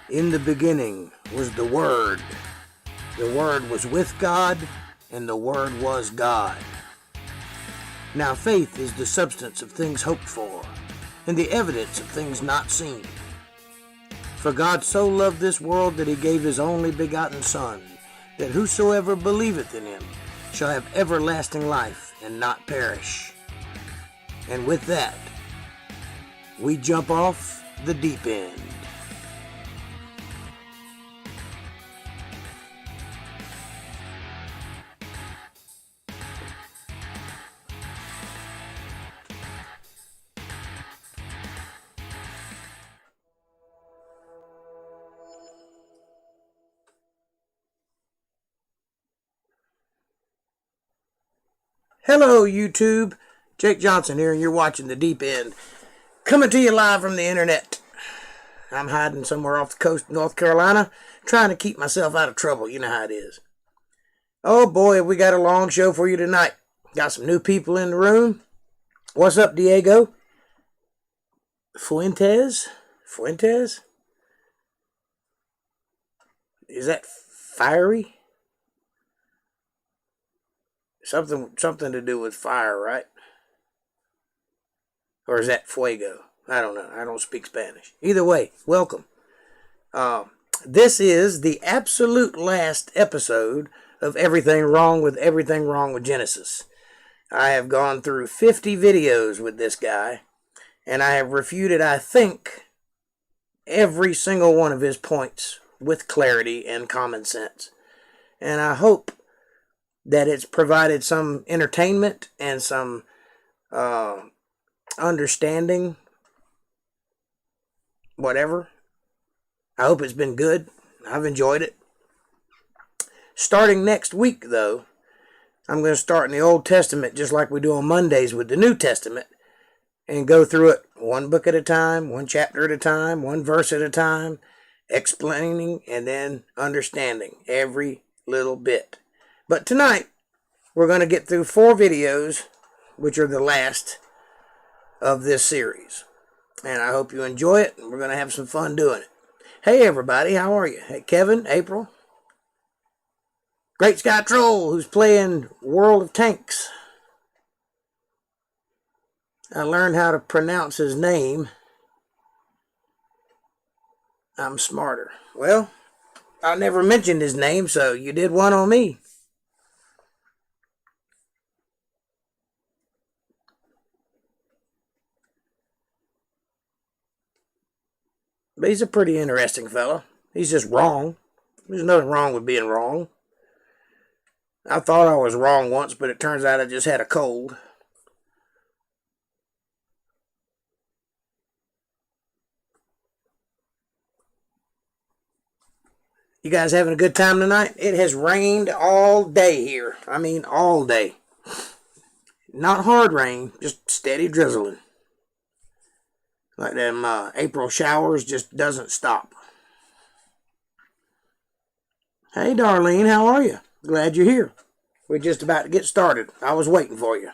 In the beginning was the Word. The Word was with God, and the Word was God. Now faith is the substance of things hoped for, and the evidence of things not seen. For God so loved this world that he gave his only begotten Son, that whosoever believeth in him shall have everlasting life and not perish. And with that, we jump off the deep end. Hello, YouTube. Jake Johnson here, and you're watching The Deep End. Coming to you live from the internet. I'm hiding somewhere off the coast of North Carolina, trying to keep myself out of trouble. You know how it is. Oh boy, we got a long show for you tonight. Got some new people in the room. What's up, Diego? Fuentes? Is that fiery? Something to do with fire, right? Or is that fuego? I don't know. I don't speak Spanish. Either way, welcome. This is the absolute last episode of Everything Wrong with Genesis. I have gone through 50 videos with this guy, and I have refuted, I think, every single one of his points with clarity and common sense. And I hope that it's provided some entertainment and some understanding, whatever. I hope it's been good. I've enjoyed it. Starting next week, though, I'm going to start in the Old Testament just like we do on Mondays with the New Testament and go through it one book at a time, one chapter at a time, one verse at a time, explaining and then understanding every little bit. But tonight, we're going to get through 4 videos, which are the last of this series. And I hope you enjoy it, and we're going to have some fun doing it. Hey, everybody, how are you? Hey, Kevin, April. Great Sky Troll, who's playing World of Tanks. I learned how to pronounce his name. I'm smarter. Well, I never mentioned his name, so you did one on me. But he's a pretty interesting fella. He's just wrong. There's nothing wrong with being wrong. I thought I was wrong once, but it turns out I just had a cold. You guys having a good time tonight? It has rained all day here. I mean, all day. Not hard rain, just steady drizzling. Like them April showers just doesn't stop. Hey, Darlene, how are you? Glad you're here. We're just about to get started. I was waiting for you.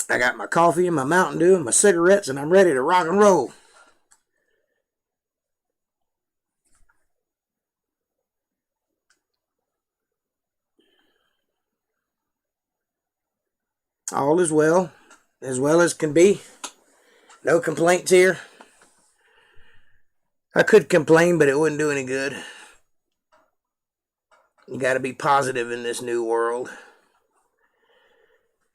I got my coffee and my Mountain Dew and my cigarettes, and I'm ready to rock and roll. All is well as can be. No complaints here. I could complain, but it wouldn't do any good. You got to be positive in this new world.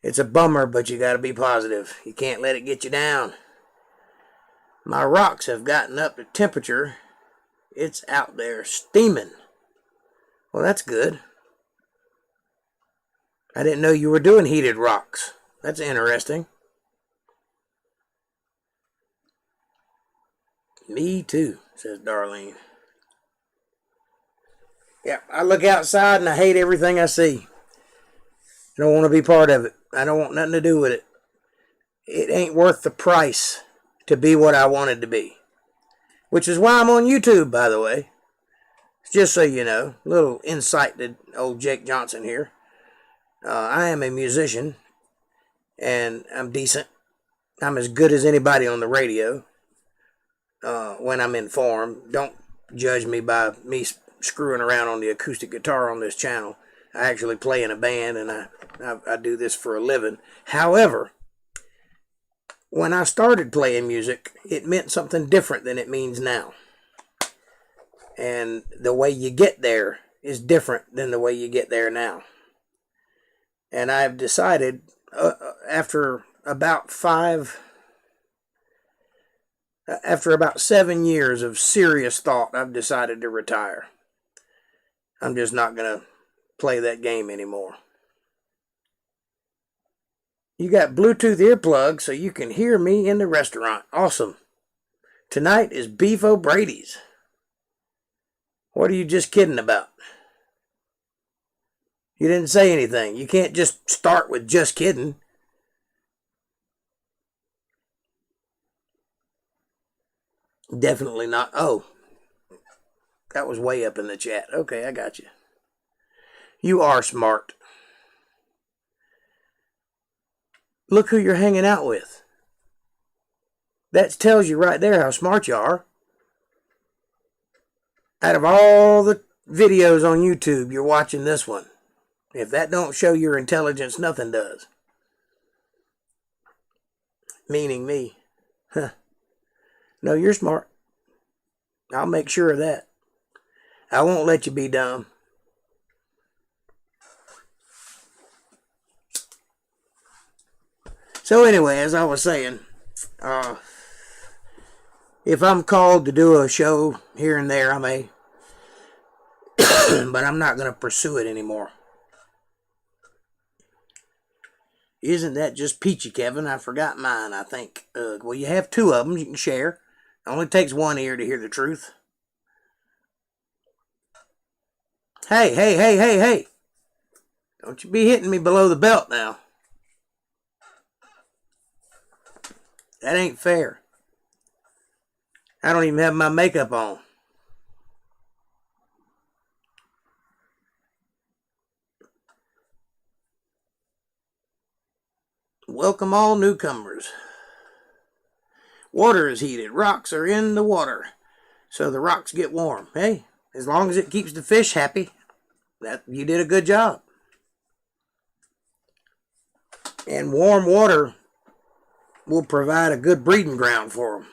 It's a bummer, but you got to be positive. You can't let it get you down. My rocks have gotten up to temperature. It's out there steaming. Well, that's good. I didn't know you were doing heated rocks. That's interesting. Me too, says Darlene. Yeah, I look outside and I hate everything I see. I don't want to be part of it. I don't want nothing to do with it. It ain't worth the price to be what I wanted to be. Which is why I'm on YouTube, by the way. Just so you know, a little insight to old Jake Johnson here. I am a musician, and I'm decent. I'm as good as anybody on the radio when I'm informed. Don't judge me by me screwing around on the acoustic guitar on this channel. I actually play in a band, and I do this for a living. However, when I started playing music, it meant something different than it means now. And the way you get there is different than the way you get there now. And I've decided, after about 7 years of serious thought, I've decided to retire. I'm just not going to play that game anymore. You got Bluetooth earplugs so you can hear me in the restaurant. Awesome. Tonight is Beef O'Brady's. What are you just kidding about? You didn't say anything. You can't just start with just kidding. Definitely not. Oh, that was way up in the chat. Okay, I got you. You are smart. Look who you're hanging out with. That tells you right there how smart you are. Out of all the videos on YouTube, you're watching this one. If that don't show your intelligence, nothing does. Meaning me. Huh. No, you're smart. I'll make sure of that. I won't let you be dumb. So anyway, as I was saying, if I'm called to do a show here and there, I may. But I'm not going to pursue it anymore. Isn't that just peachy, Kevin? I forgot mine, I think. Well, you have two of them you can share. It only takes one ear to hear the truth. Hey. Don't you be hitting me below the belt now. That ain't fair. I don't even have my makeup on. Welcome all newcomers. Water is heated. Rocks are in the water. So the rocks get warm. Hey, as long as it keeps the fish happy, that you did a good job. And warm water will provide a good breeding ground for them.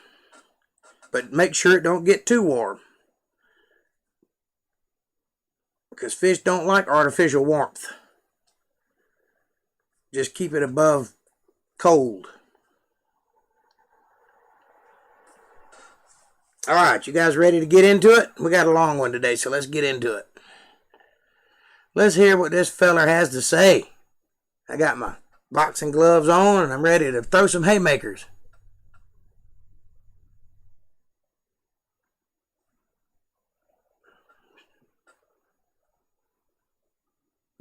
But make sure it don't get too warm. Because fish don't like artificial warmth. Just keep it above cold. Alright, you guys ready to get into it? We got a long one today, so let's get into it. Let's hear what this feller has to say. I got my boxing gloves on and I'm ready to throw some haymakers.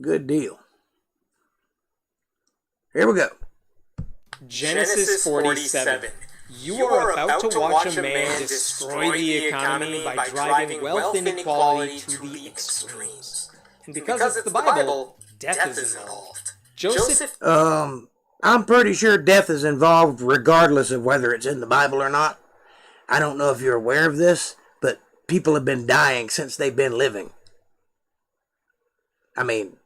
Good deal. Here we go. Genesis 47. You are about to watch a man destroy the economy by driving wealth inequality to the extremes. And because it's the Bible, death is involved. Joseph... I'm pretty sure death is involved regardless of whether it's in the Bible or not. I don't know if you're aware of this, but people have been dying since they've been living. I mean,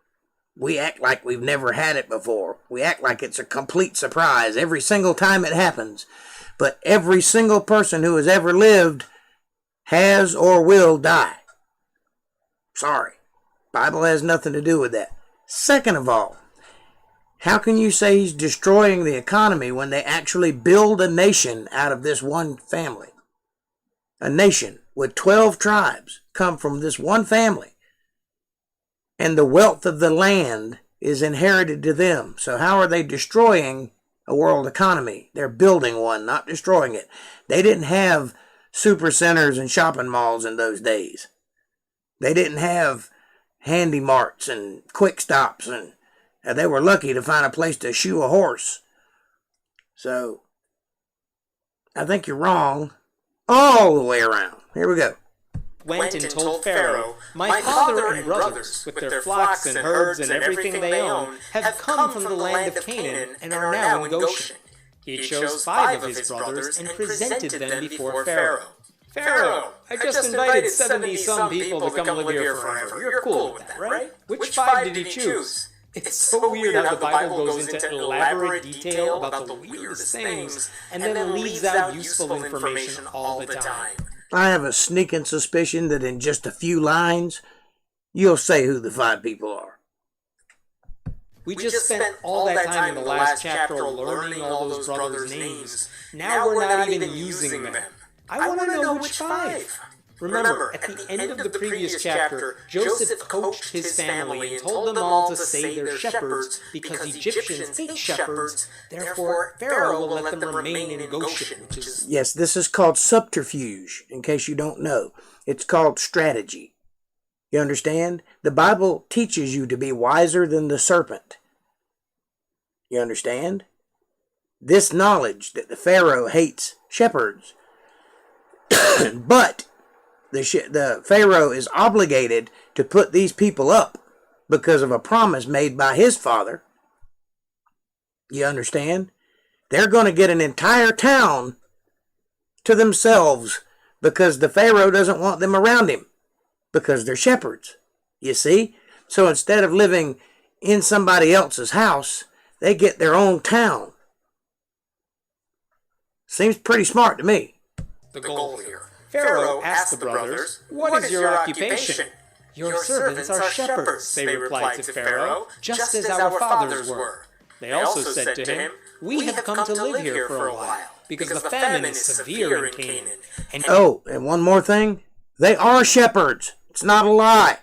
we act like we've never had it before. We act like it's a complete surprise every single time it happens. But every single person who has ever lived has or will die. Sorry. Bible has nothing to do with that. Second of all, how can you say he's destroying the economy when they actually build a nation out of this one family? A nation with 12 tribes come from this one family. And the wealth of the land is inherited to them. So how are they destroying a world economy? They're building one, not destroying it. They didn't have super centers and shopping malls in those days. They didn't have handy marts and quick stops, and they were lucky to find a place to shoe a horse. So I think you're wrong all the way around. Here we go. Went and told Pharaoh, my father and brothers, with their flocks and herds and everything they own, have come from the land of Canaan and are now in Goshen. He chose 5 of his brothers and presented them before Pharaoh. Pharaoh, I just invited 70-some people to come live here forever. You're cool with that, right? Which 5 did he choose? It's so weird how the Bible goes into elaborate detail about the weirdest things and then leaves out useful information all the time. I have a sneaking suspicion that in just a few lines, you'll say who the 5 people are. We just spent all that time in the last chapter learning all those brothers' names. Now we're not even using them. I want to know which 5. Remember, at the end of the previous chapter, Joseph coached his family and told them all to say they're shepherds because Egyptians hate shepherds. Therefore, Pharaoh will let them remain in Goshen, which is... Yes, this is called subterfuge, in case you don't know. It's called strategy. You understand? The Bible teaches you to be wiser than the serpent. You understand? This knowledge that the Pharaoh hates shepherds, but the Pharaoh is obligated to put these people up because of a promise made by his father. You understand? They're going to get an entire town to themselves because the Pharaoh doesn't want them around him because they're shepherds. You see? So instead of living in somebody else's house, they get their own town. Seems pretty smart to me. The goal here. Pharaoh asked the brothers, "What is your occupation?" "Your servants are shepherds," they replied to Pharaoh, "just as our fathers were." They also said to him, "We have come to live here for a while, because the famine is severe in Canaan." And one more thing. They are shepherds. It's not a lie.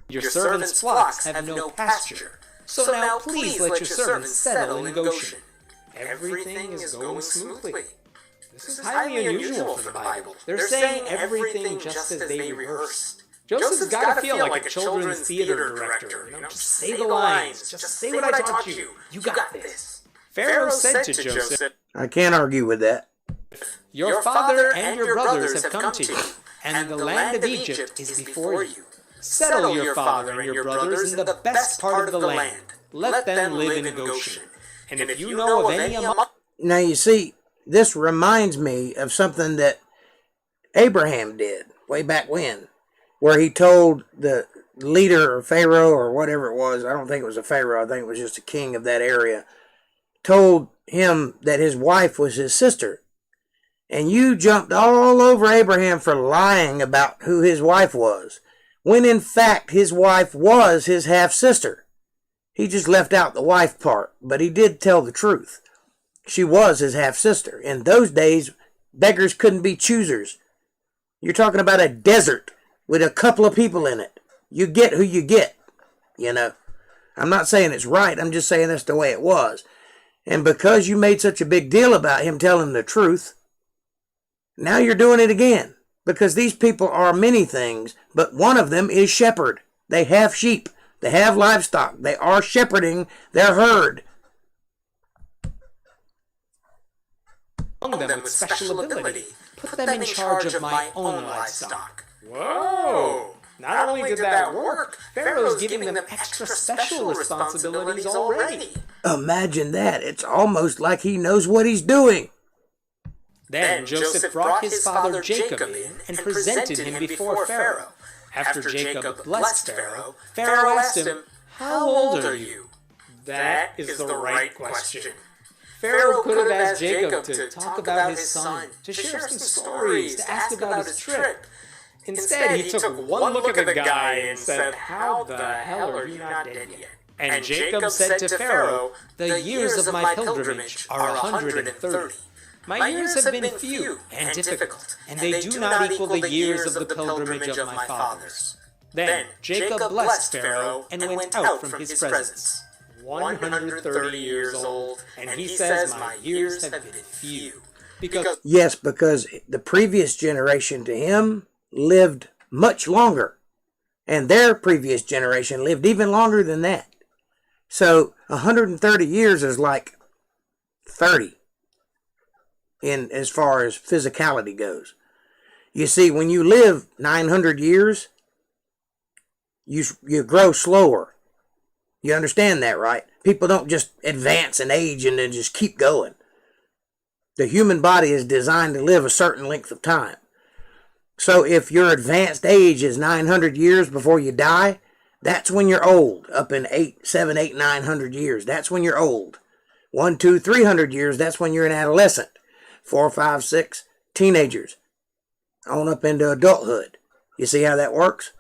"Your servants' flocks have no pasture. So now please let your servants settle in Goshen." Everything is going smoothly. This is highly unusual for the Bible. They're saying everything just as they rehearsed. Joseph's got to feel like a children's theater director. Just say the lines. Just say what I taught you. You got this. Pharaoh said to Joseph, I can't argue with that. "Your father and your brothers have come to you, and the land of Egypt is before you. Settle your father and your brothers in the best part of the land. Let them live in Goshen. And if you know of any among..." Now you see, this reminds me of something that Abraham did way back when, where he told the leader or Pharaoh or whatever it was, I don't think it was a Pharaoh, I think it was just a king of that area, told him that his wife was his sister. And you jumped all over Abraham for lying about who his wife was, when in fact his wife was his half-sister. He just left out the wife part, but he did tell the truth. She was his half-sister. In those days, beggars couldn't be choosers. You're talking about a desert with a couple of people in it. You get who you get, you know. I'm not saying it's right. I'm just saying that's the way it was. And because you made such a big deal about him telling the truth, now you're doing it again. Because these people are many things, but one of them is shepherd. They have sheep. They have livestock. They are shepherding their herd. Among them with special ability, put them in charge of my own livestock. Whoa! Not only did that work, Pharaoh's giving them extra special responsibilities already. Imagine that. It's almost like he knows what he's doing. Then Joseph brought his father Jacob in and presented him before Pharaoh. After Jacob blessed Pharaoh, Pharaoh asked him, "How old are you?" That is the right question. Pharaoh could have asked Jacob to talk about his son, to share some stories, to ask about his trip. Instead, he took one look at the guy and said, "How the hell are you not dead yet?" And Jacob said to Pharaoh, "The years of my pilgrimage are 130. My years have been few and difficult, and they do not equal the years of the pilgrimage of my fathers." Then Jacob blessed Pharaoh and went out from his presence. 130 years old, and he says, "My years have been few." Yes, because the previous generation to him lived much longer, and their previous generation lived even longer than that. So 130 years is like 30 in as far as physicality goes. You see, when you live 900 years, you grow slower. You understand that, right? People don't just advance in age and then just keep going. The human body is designed to live a certain length of time. So if your advanced age is 900 years before you die, that's when you're old. Up in 8, 7, 8, 900 years, that's when you're old. 1, 2, 300 years, that's when you're an adolescent. 4, 5, 6, teenagers. On up into adulthood. You see how that works?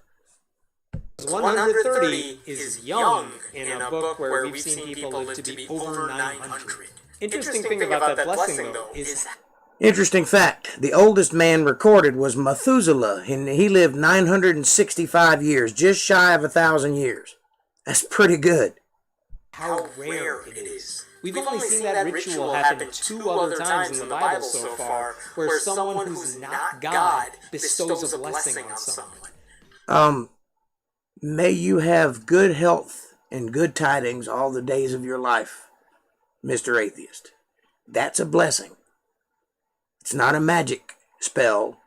130 is young in a book where we've seen people live to be over 900. Interesting thing about that blessing, though, is... Interesting fact, the oldest man recorded was Methuselah, and he lived 965 years, just shy of 1,000 years. That's pretty good. How rare it is. We've only seen that ritual happen 2 other times in the Bible so far, where someone who's not God bestows a blessing on someone. May you have good health and good tidings all the days of your life, Mr. Atheist. That's a blessing. It's not a magic spell.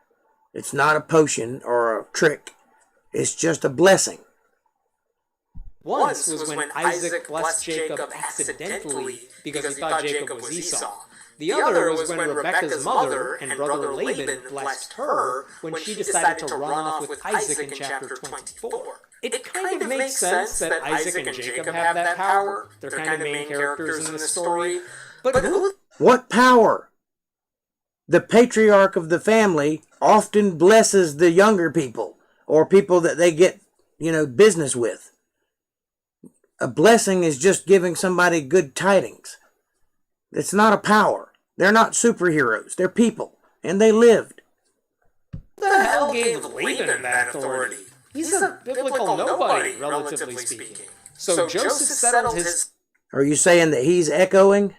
It's not a potion or a trick. It's just a blessing. Once was when Isaac blessed Jacob accidentally because he thought Jacob was Esau. The other was when Rebekah's mother and brother Laban blessed her when she decided to run off with Isaac in chapter 24. It kind of makes sense that Isaac and Jacob have that power. They're kind of main characters in the story. But who... What power? The patriarch of the family often blesses the younger people or people that they get, business with. A blessing is just giving somebody good tidings. It's not a power. They're not superheroes. They're people, and they lived. Who the hell gave Laban that authority? He's a biblical nobody, relatively speaking. So Joseph settled his... Are you saying that he's echoing?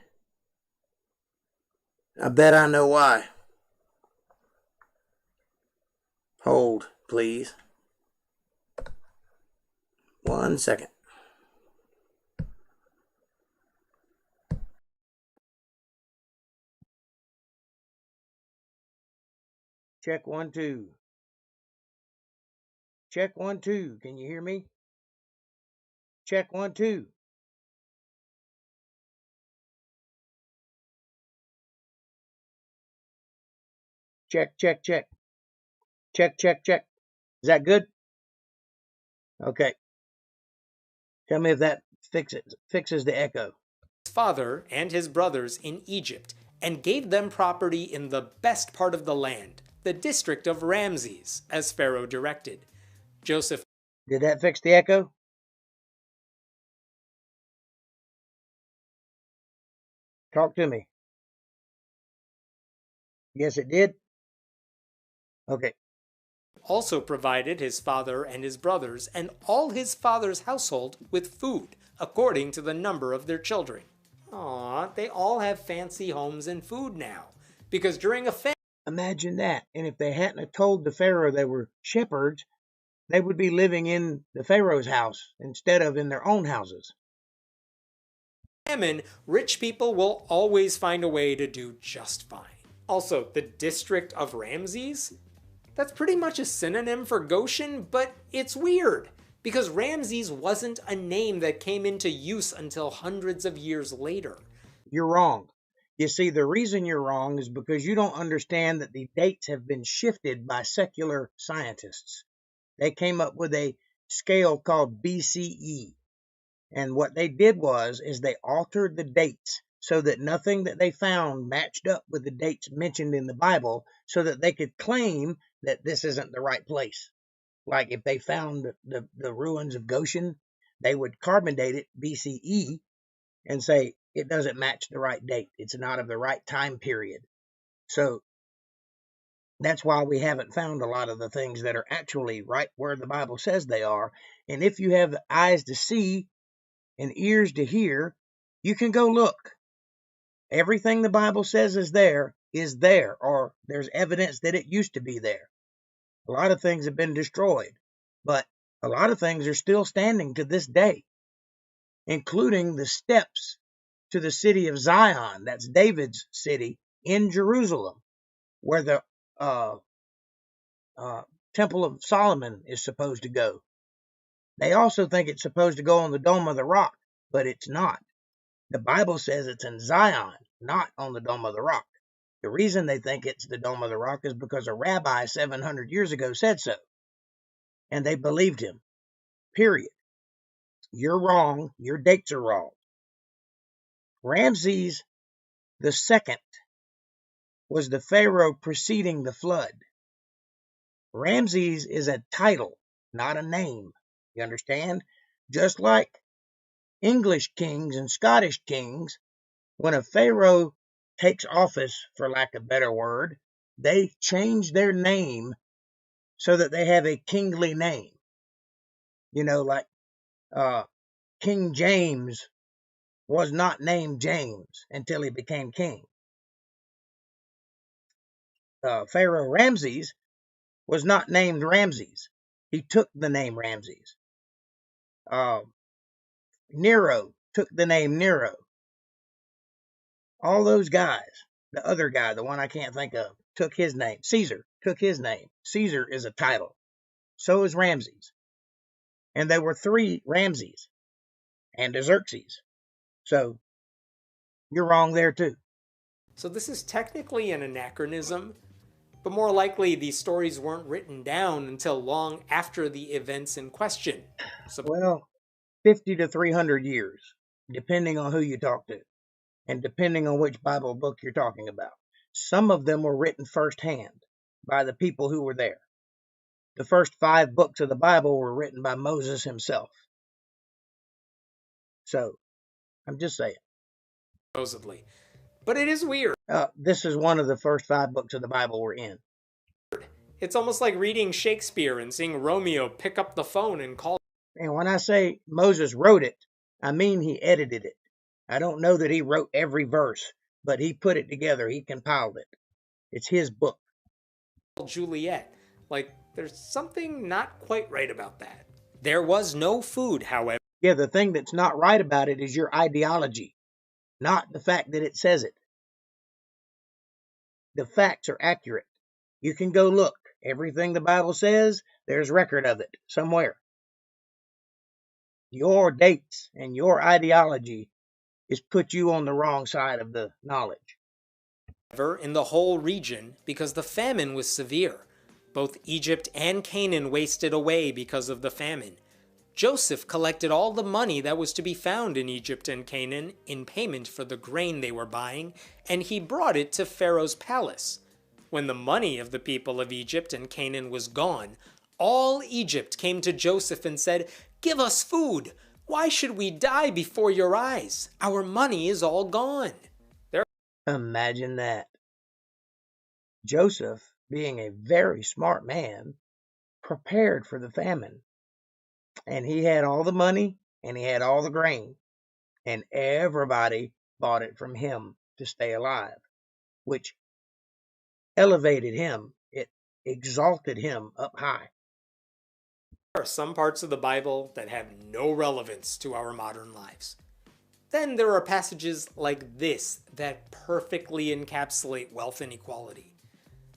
I bet I know why. Hold, please. 1 second. Check 1, 2. Check 1, 2. Can you hear me? Check 1, 2. Check, check, check. Check, check, check. Is that good? Okay. Tell me if that fixes the echo. His father and his brothers in Egypt, and gave them property in the best part of the land, the district of Ramses, as Pharaoh directed. Joseph... Did that fix the echo? Talk to me. Yes, it did? Okay. Also provided his father and his brothers and all his father's household with food, according to the number of their children. Aw, they all have fancy homes and food now, because during a famine... Imagine that. And if they hadn't have told the Pharaoh they were shepherds, they would be living in the Pharaoh's house instead of in their own houses. Famine, rich people will always find a way to do just fine. Also, the district of Ramses? That's pretty much a synonym for Goshen, but it's weird, because Ramses wasn't a name that came into use until hundreds of years later. You're wrong. You see, the reason you're wrong is because you don't understand that the dates have been shifted by secular scientists. They came up with a scale called BCE. And what they did is they altered the dates so that nothing that they found matched up with the dates mentioned in the Bible, so that they could claim that this isn't the right place. Like if they found the ruins of Goshen, they would carbon date it BCE and say it doesn't match the right date. It's not of the right time period. So that's why we haven't found a lot of the things that are actually right where the Bible says they are. And if you have eyes to see and ears to hear, you can go look. Everything the Bible says is there, or there's evidence that it used to be there. A lot of things have been destroyed, but a lot of things are still standing to this day, including the steps to the city of Zion, that's David's city, in Jerusalem, where the Temple of Solomon is supposed to go. They also think it's supposed to go on the Dome of the Rock, but it's not. The Bible says it's in Zion, not on the Dome of the Rock. The reason they think it's the Dome of the Rock is because a rabbi 700 years ago said so. And they believed him. Period. You're wrong. Your dates are wrong. Ramses the second was the pharaoh preceding the flood. Ramses is a title, not a name. You understand? Just like English kings and Scottish kings, when a pharaoh takes office, for lack of a better word, they change their name so that they have a kingly name. Like King James was not named James until he became king. Pharaoh Ramses was not named Ramses. He took the name Ramses. Nero took the name Nero. All those guys, the other guy, the one I can't think of, took his name. Caesar took his name. Caesar is a title. So is Ramses. And there were 3 Ramses and a Xerxes. So you're wrong there too. So this is technically an anachronism, but more likely these stories weren't written down until long after the events in question. Well, 50 to 300 years, depending on who you talk to, and depending on which Bible book you're talking about. Some of them were written firsthand by the people who were there. The first 5 books of the Bible were written by Moses himself. So, I'm just saying. Supposedly. But it is weird. This is one of the first 5 books of the Bible we're in. It's almost like reading Shakespeare and seeing Romeo pick up the phone and call. And when I say Moses wrote it, I mean he edited it. I don't know that he wrote every verse, but he put it together. He compiled it. It's his book. Juliet. Like, there's something not quite right about that. There was no food, however. Yeah, the thing that's not right about it is your ideology, not the fact that it says it. The facts are accurate. You can go look. Everything the Bible says, there's record of it somewhere. Your dates and your ideology is put you on the wrong side of the knowledge. In the whole region, because the famine was severe. Both Egypt and Canaan wasted away because of the famine. Joseph collected all the money that was to be found in Egypt and Canaan in payment for the grain they were buying, and he brought it to Pharaoh's palace. When the money of the people of Egypt and Canaan was gone, all Egypt came to Joseph and said, "Give us food. Why should we die before your eyes? Our money is all gone." Imagine that. Joseph, being a very smart man, prepared for the famine. And he had all the money and he had all the grain. And everybody bought it from him to stay alive, which elevated him. It exalted him up high. There are some parts of the Bible that have no relevance to our modern lives. Then there are passages like this that perfectly encapsulate wealth inequality.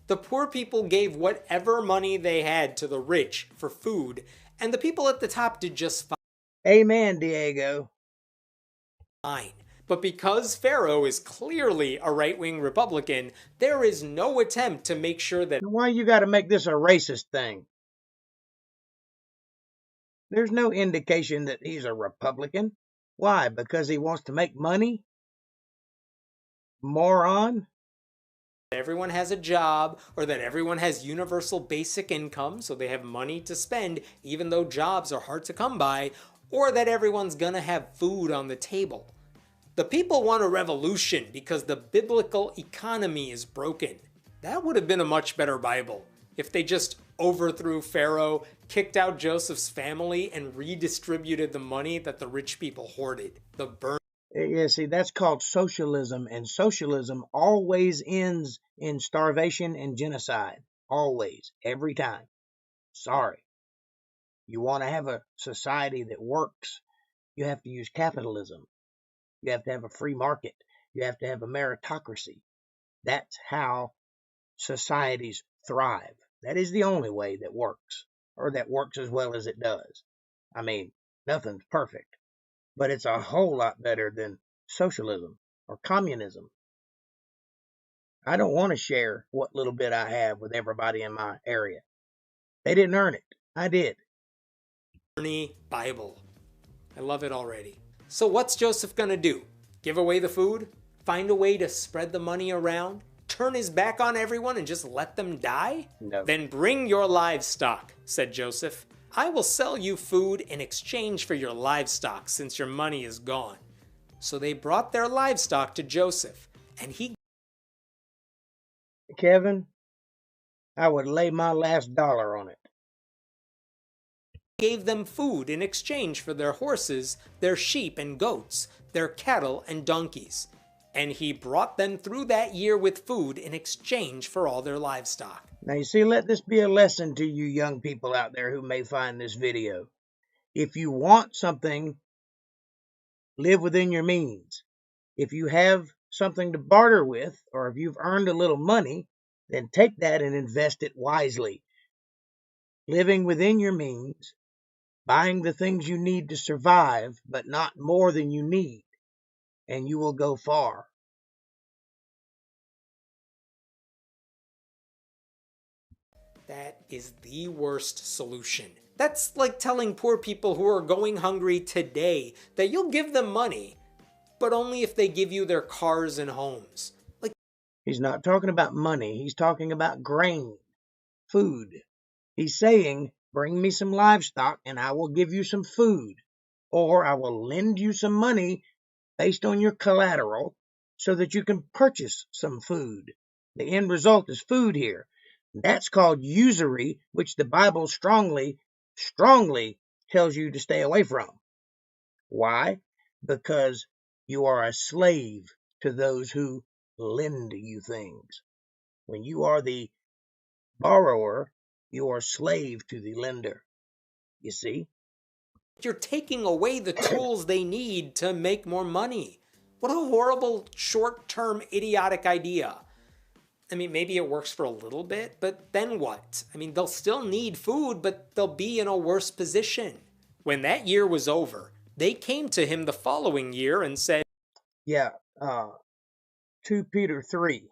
The poor people gave whatever money they had to the rich for food, and the people at the top did just fine. Amen, Diego. But because Pharaoh is clearly a right-wing Republican, there is no attempt to make sure that... Why you got to make this a racist thing? There's no indication that he's a Republican. Why? Because he wants to make money? Moron? Everyone has a job, or that everyone has universal basic income, so they have money to spend, even though jobs are hard to come by, or that everyone's gonna have food on the table. The people want a revolution because the biblical economy is broken. That would have been a much better Bible if they just overthrew Pharaoh, kicked out Joseph's family, and redistributed the money that the rich people hoarded. The burn. Yeah, see, that's called socialism, and socialism always ends in starvation and genocide. Always. Every time. Sorry. You want to have a society that works, you have to use capitalism. You have to have a free market. You have to have a meritocracy. That's how societies thrive. That is the only way that works, or that works as well as it does. I mean, nothing's perfect, but it's a whole lot better than socialism or communism. I don't want to share what little bit I have with everybody in my area. They didn't earn it. I did. Bible. I love it already. So what's Joseph gonna do? Give away the food? Find a way to spread the money around? Turn his back on everyone and just let them die? No. Then bring your livestock, said Joseph. I will sell you food in exchange for your livestock since your money is gone. So they brought their livestock to Joseph, and he Kevin, I would lay my last dollar on it. gave them food in exchange for their horses, their sheep and goats, their cattle and donkeys. And he brought them through that year with food in exchange for all their livestock. Now you see, let this be a lesson to you young people out there who may find this video. If you want something, live within your means. If you have something to barter with, or if you've earned a little money, then take that and invest it wisely. Living within your means, buying the things you need to survive, but not more than you need, and you will go far. That is the worst solution. That's like telling poor people who are going hungry today that you'll give them money, but only if they give you their cars and homes. He's not talking about money. He's talking about grain, food. He's saying, bring me some livestock and I will give you some food, or I will lend you some money based on your collateral so that you can purchase some food. The end result is food here. That's called usury, which the Bible strongly tells you to stay away from. Why? Because you are a slave to those who lend you things. When you are the borrower, you are slave to the lender. You see? You're taking away the tools they need to make more money. What a horrible, short-term, idiotic idea. I mean, maybe it works for a little bit, but then what? I mean, they'll still need food, but they'll be in a worse position. When that year was over, they came to him the following year and said, 2 Peter 3,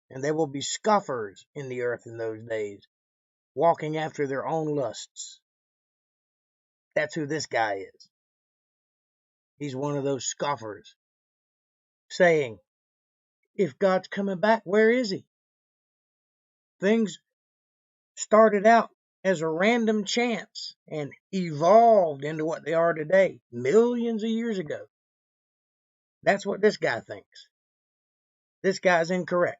and there will be scoffers in the earth in those days, walking after their own lusts. That's who this guy is. He's one of those scoffers, saying, if God's coming back, where is he? Things started out as a random chance and evolved into what they are today, millions of years ago. That's what this guy thinks. This guy's incorrect.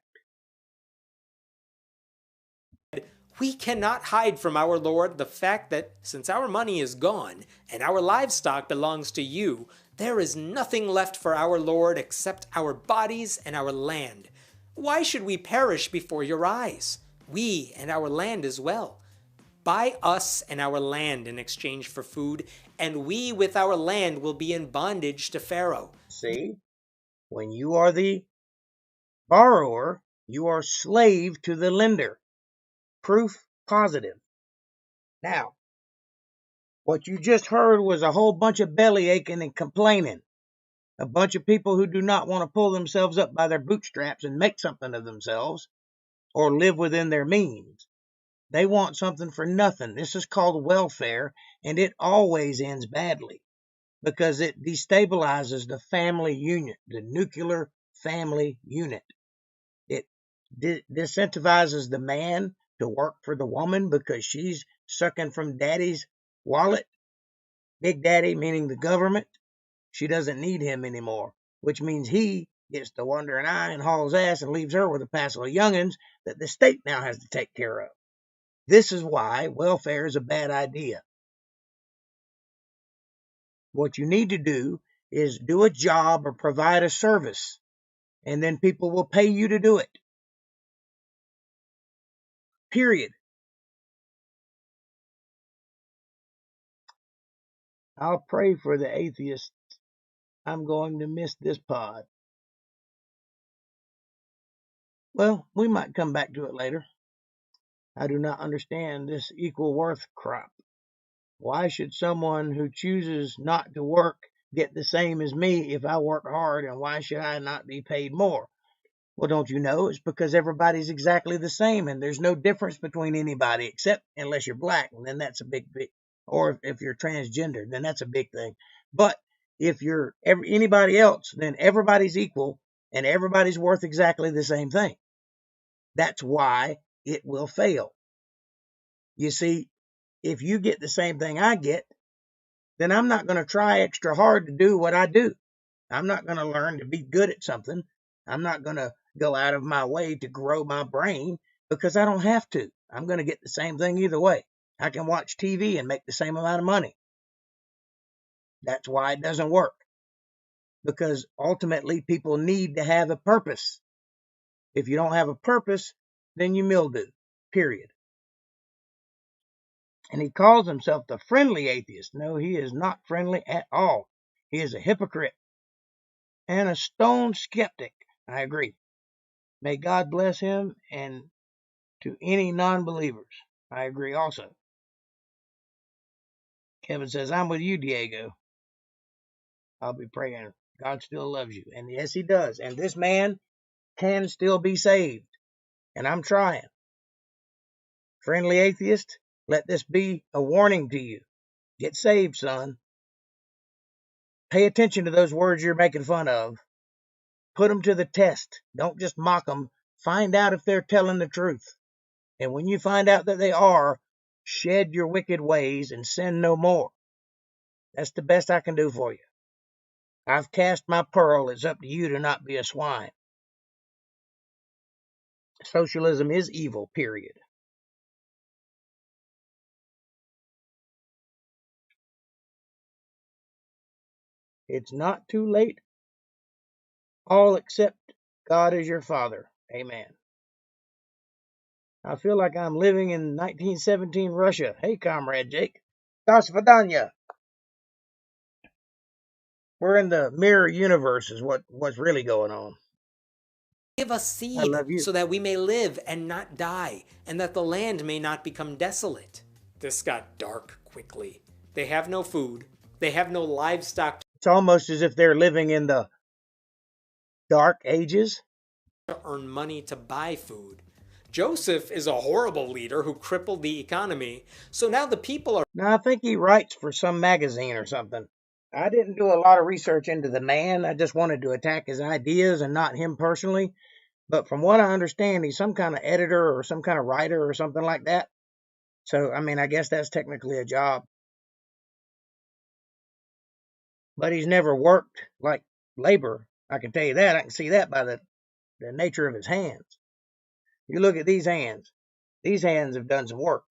we cannot hide from our Lord the fact that since our money is gone and our livestock belongs to you, there is nothing left for our Lord except our bodies and our land. Why should we perish before your eyes? We and our land as well. Buy us and our land in exchange for food, and we with our land will be in bondage to Pharaoh. See, when you are the borrower, you are slave to the lender. Proof positive. Now, what you just heard was a whole bunch of belly aching and complaining. A bunch of people who do not want to pull themselves up by their bootstraps and make something of themselves or live within their means. They want something for nothing. This is called welfare, and it always ends badly because it destabilizes the family unit, the nuclear family unit. It disincentivizes the man to work for the woman because she's sucking from daddy's wallet. Big daddy, meaning the government. She doesn't need him anymore, which means he gets the wandering eye and hauls ass and leaves her with a passel of youngins that the state now has to take care of. This is why welfare is a bad idea. What you need to do is do a job or provide a service, and then people will pay you to do it. Period. I'll pray for the atheists. I'm going to miss this pod. Well, we might come back to it later. I do not understand this equal worth crap. Why should someone who chooses not to work get the same as me if I work hard, and why should I not be paid more? Well, don't you know? It's because everybody's exactly the same, and there's no difference between anybody except unless you're black, and then that's a big, or if you're transgender, then that's a big thing. But if you're anybody else, then everybody's equal, and everybody's worth exactly the same thing. That's why it will fail. You see, if you get the same thing I get, then I'm not going to try extra hard to do what I do. I'm not going to learn to be good at something. I'm not going to go out of my way to grow my brain because I don't have to. I'm going to get the same thing either way. I can watch TV and make the same amount of money. That's why it doesn't work. Because ultimately people need to have a purpose. If you don't have a purpose, then you mildew. Period. And he calls himself the friendly atheist. No, he is not friendly at all. He is a hypocrite and a stone skeptic. I agree. May God bless him and to any non-believers. I agree also. Kevin says, I'm with you, Diego. I'll be praying. God still loves you. And yes, he does. And this man can still be saved. And I'm trying. Friendly atheist, let this be a warning to you. Get saved, son. Pay attention to those words you're making fun of. Put them to the test. Don't just mock them. Find out if they're telling the truth. And when you find out that they are, shed your wicked ways and sin no more. That's the best I can do for you. I've cast my pearl. It's up to you to not be a swine. Socialism is evil, period. It's not too late. All except God is your father. Amen. I feel like I'm living in 1917 Russia. Hey, Comrade Jake. Das Vidanya. We're in the mirror universe is what's really going on. Give us seed so that we may live and not die, and that the land may not become desolate. This got dark quickly. They have no food. They have no livestock. It's almost as if they're living in the dark ages. To earn money to buy food. Joseph is a horrible leader who crippled the economy, so now the people are... Now, I think he writes for some magazine or something. I didn't do a lot of research into the man. I just wanted to attack his ideas and not him personally. But from what I understand, he's some kind of editor or some kind of writer or something like that. So, I mean, I guess that's technically a job. But he's never worked like labor. I can tell you that. I can see that by the nature of his hands. You look at these hands. These hands have done some work.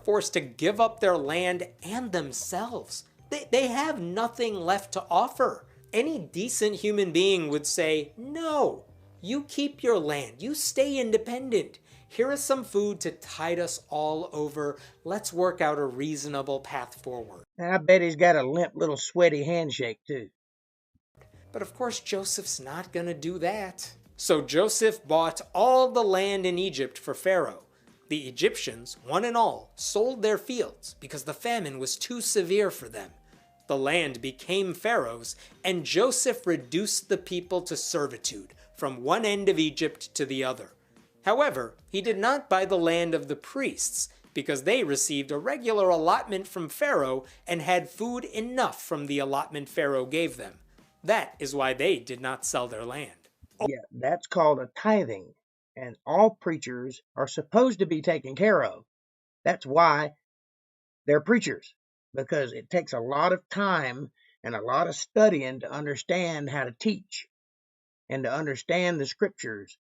Forced to give up their land and themselves. They have nothing left to offer. Any decent human being would say, no, you keep your land. You stay independent. Here is some food to tide us all over. Let's work out a reasonable path forward. I bet he's got a limp little sweaty handshake too. But of course, Joseph's not going to do that. So Joseph bought all the land in Egypt for Pharaoh. The Egyptians, one and all, sold their fields because the famine was too severe for them. The land became Pharaoh's, and Joseph reduced the people to servitude from one end of Egypt to the other. However, he did not buy the land of the priests because they received a regular allotment from Pharaoh and had food enough from the allotment Pharaoh gave them. That is why they did not sell their land. Yeah, that's called a tithing, and all preachers are supposed to be taken care of. That's why they're preachers, because it takes a lot of time and a lot of studying to understand how to teach and to understand the scriptures,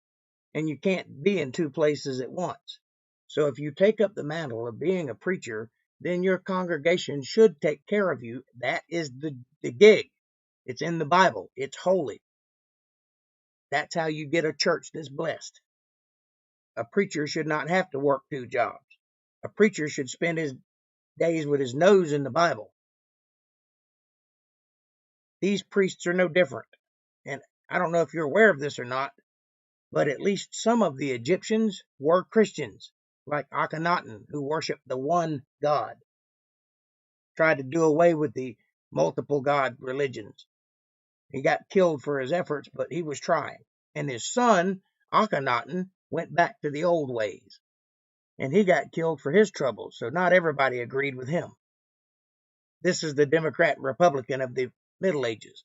and you can't be in two places at once. So if you take up the mantle of being a preacher, then your congregation should take care of you. That is the gig. It's in the Bible. It's holy. That's how you get a church that's blessed. A preacher should not have to work two jobs. A preacher should spend his days with his nose in the Bible. These priests are no different. And I don't know if you're aware of this or not, but at least some of the Egyptians were Christians, like Akhenaten, who worshiped the one God, tried to do away with the multiple God religions. He got killed for his efforts, but he was trying. And his son, Akhenaten, went back to the old ways. And he got killed for his troubles, so not everybody agreed with him. This is the Democrat and Republican of the Middle Ages.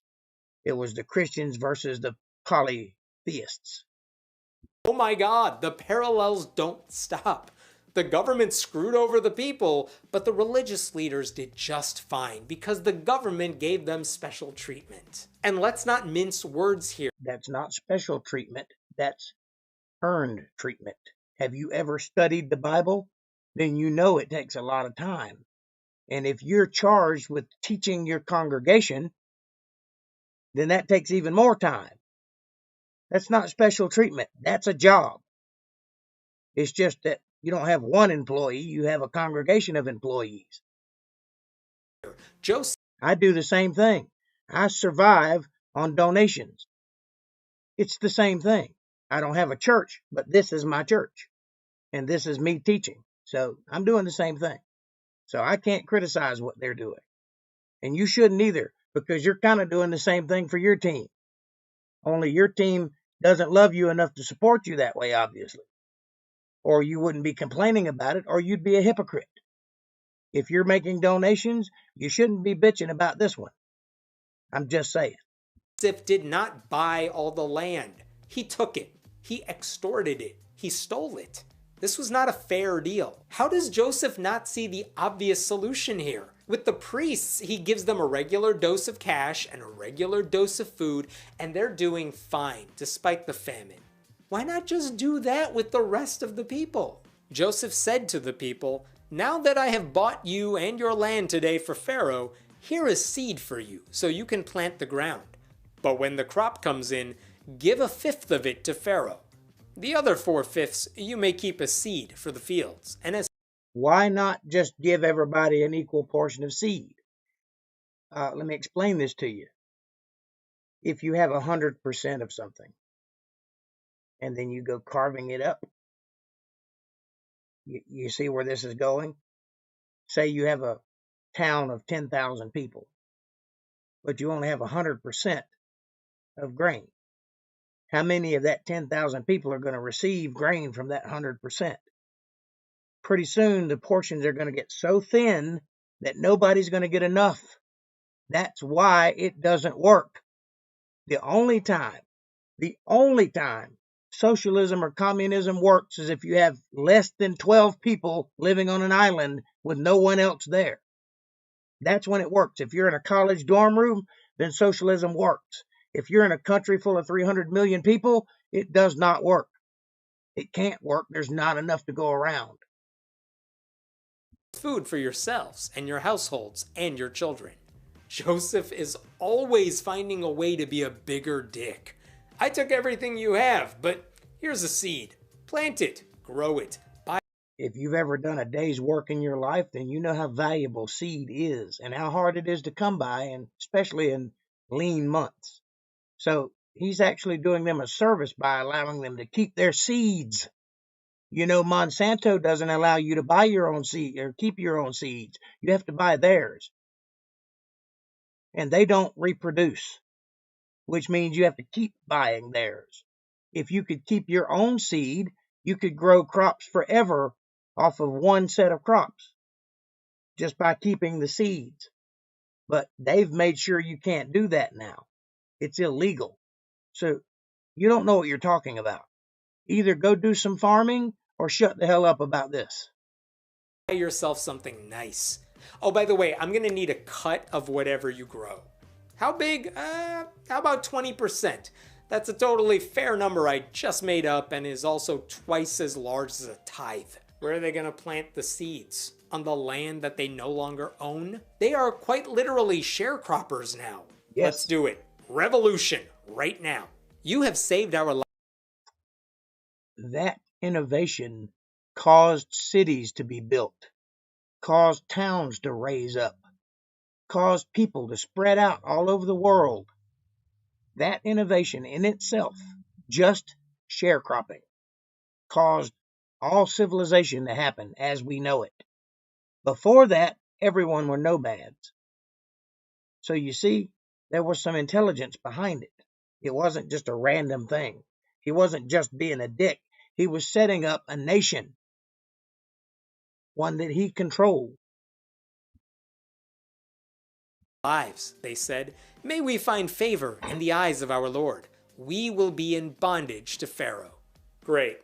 It was the Christians versus the polytheists. Oh my God, the parallels don't stop. The government screwed over the people, but the religious leaders did just fine because the government gave them special treatment. And let's not mince words here. That's not special treatment, that's earned treatment. Have you ever studied the Bible? Then you know it takes a lot of time. And if you're charged with teaching your congregation, then that takes even more time. That's not special treatment. That's a job. It's just that you don't have one employee, you have a congregation of employees. Joseph, I do the same thing. I survive on donations. It's the same thing. I don't have a church, but this is my church. And this is me teaching. So I'm doing the same thing. So I can't criticize what they're doing. And you shouldn't either, because you're kind of doing the same thing for your team. Only your team doesn't love you enough to support you that way, obviously. Or you wouldn't be complaining about it, or you'd be a hypocrite. If you're making donations, you shouldn't be bitching about this one. I'm just saying. Joseph did not buy all the land. He took it. He extorted it. He stole it. This was not a fair deal. How does Joseph not see the obvious solution here? With the priests, he gives them a regular dose of cash and a regular dose of food, and they're doing fine despite the famine. Why not just do that with the rest of the people? Joseph said to the people, "Now that I have bought you and your land today for Pharaoh, here is seed for you, so you can plant the ground. But when the crop comes in, give 1/5 of it to Pharaoh. The other 4/5 you may keep as seed for the fields." And as Why not just give everybody an equal portion of seed? Let me explain this to you. If you have 100% of something, and then you go carving it up, you see where this is going? Say you have a town of 10,000 people, but you only have 100% of grain. How many of that 10,000 people are going to receive grain from that 100%? Pretty soon the portions are going to get so thin that nobody's going to get enough. That's why it doesn't work. The only time socialism or communism works is if you have less than 12 people living on an island with no one else there. That's when it works. If you're in a college dorm room, then socialism works. If you're in a country full of 300 million people, it does not work. It can't work. There's not enough to go around. food for yourselves and your households and your children. Joseph is always finding a way to be a bigger dick. I took everything you have, but here's a seed. Plant it, grow it, buy. If you've ever done a day's work in your life, then you know how valuable seed is and how hard it is to come by, and especially in lean months. So he's actually doing them a service by allowing them to keep their seeds. You know, Monsanto doesn't allow you to buy your own seed or keep your own seeds. You have to buy theirs. And they don't reproduce, which means you have to keep buying theirs. If you could keep your own seed, you could grow crops forever off of one set of crops just by keeping the seeds. But they've made sure you can't do that now. It's illegal. So you don't know what you're talking about. Either go do some farming or shut the hell up about this. Buy yourself something nice. Oh, by the way, I'm going to need a cut of whatever you grow. How big? How about 20%? That's a totally fair number I just made up and is also twice as large as a tithe. Where are they going to plant the seeds? On the land that they no longer own? They are quite literally sharecroppers now. Yes. Let's do it. Revolution, right now. You have saved our lives. That innovation caused cities to be built, caused towns to raise up, caused people to spread out all over the world. That innovation in itself, just sharecropping, caused all civilization to happen as we know it. Before that, everyone were nomads. So you see, There was some intelligence behind it. It wasn't just a random thing. He wasn't just being a dick. He was setting up a nation, one that he controlled. Lives, they said, may we find favor in the eyes of our Lord. We will be in bondage to Pharaoh. Great.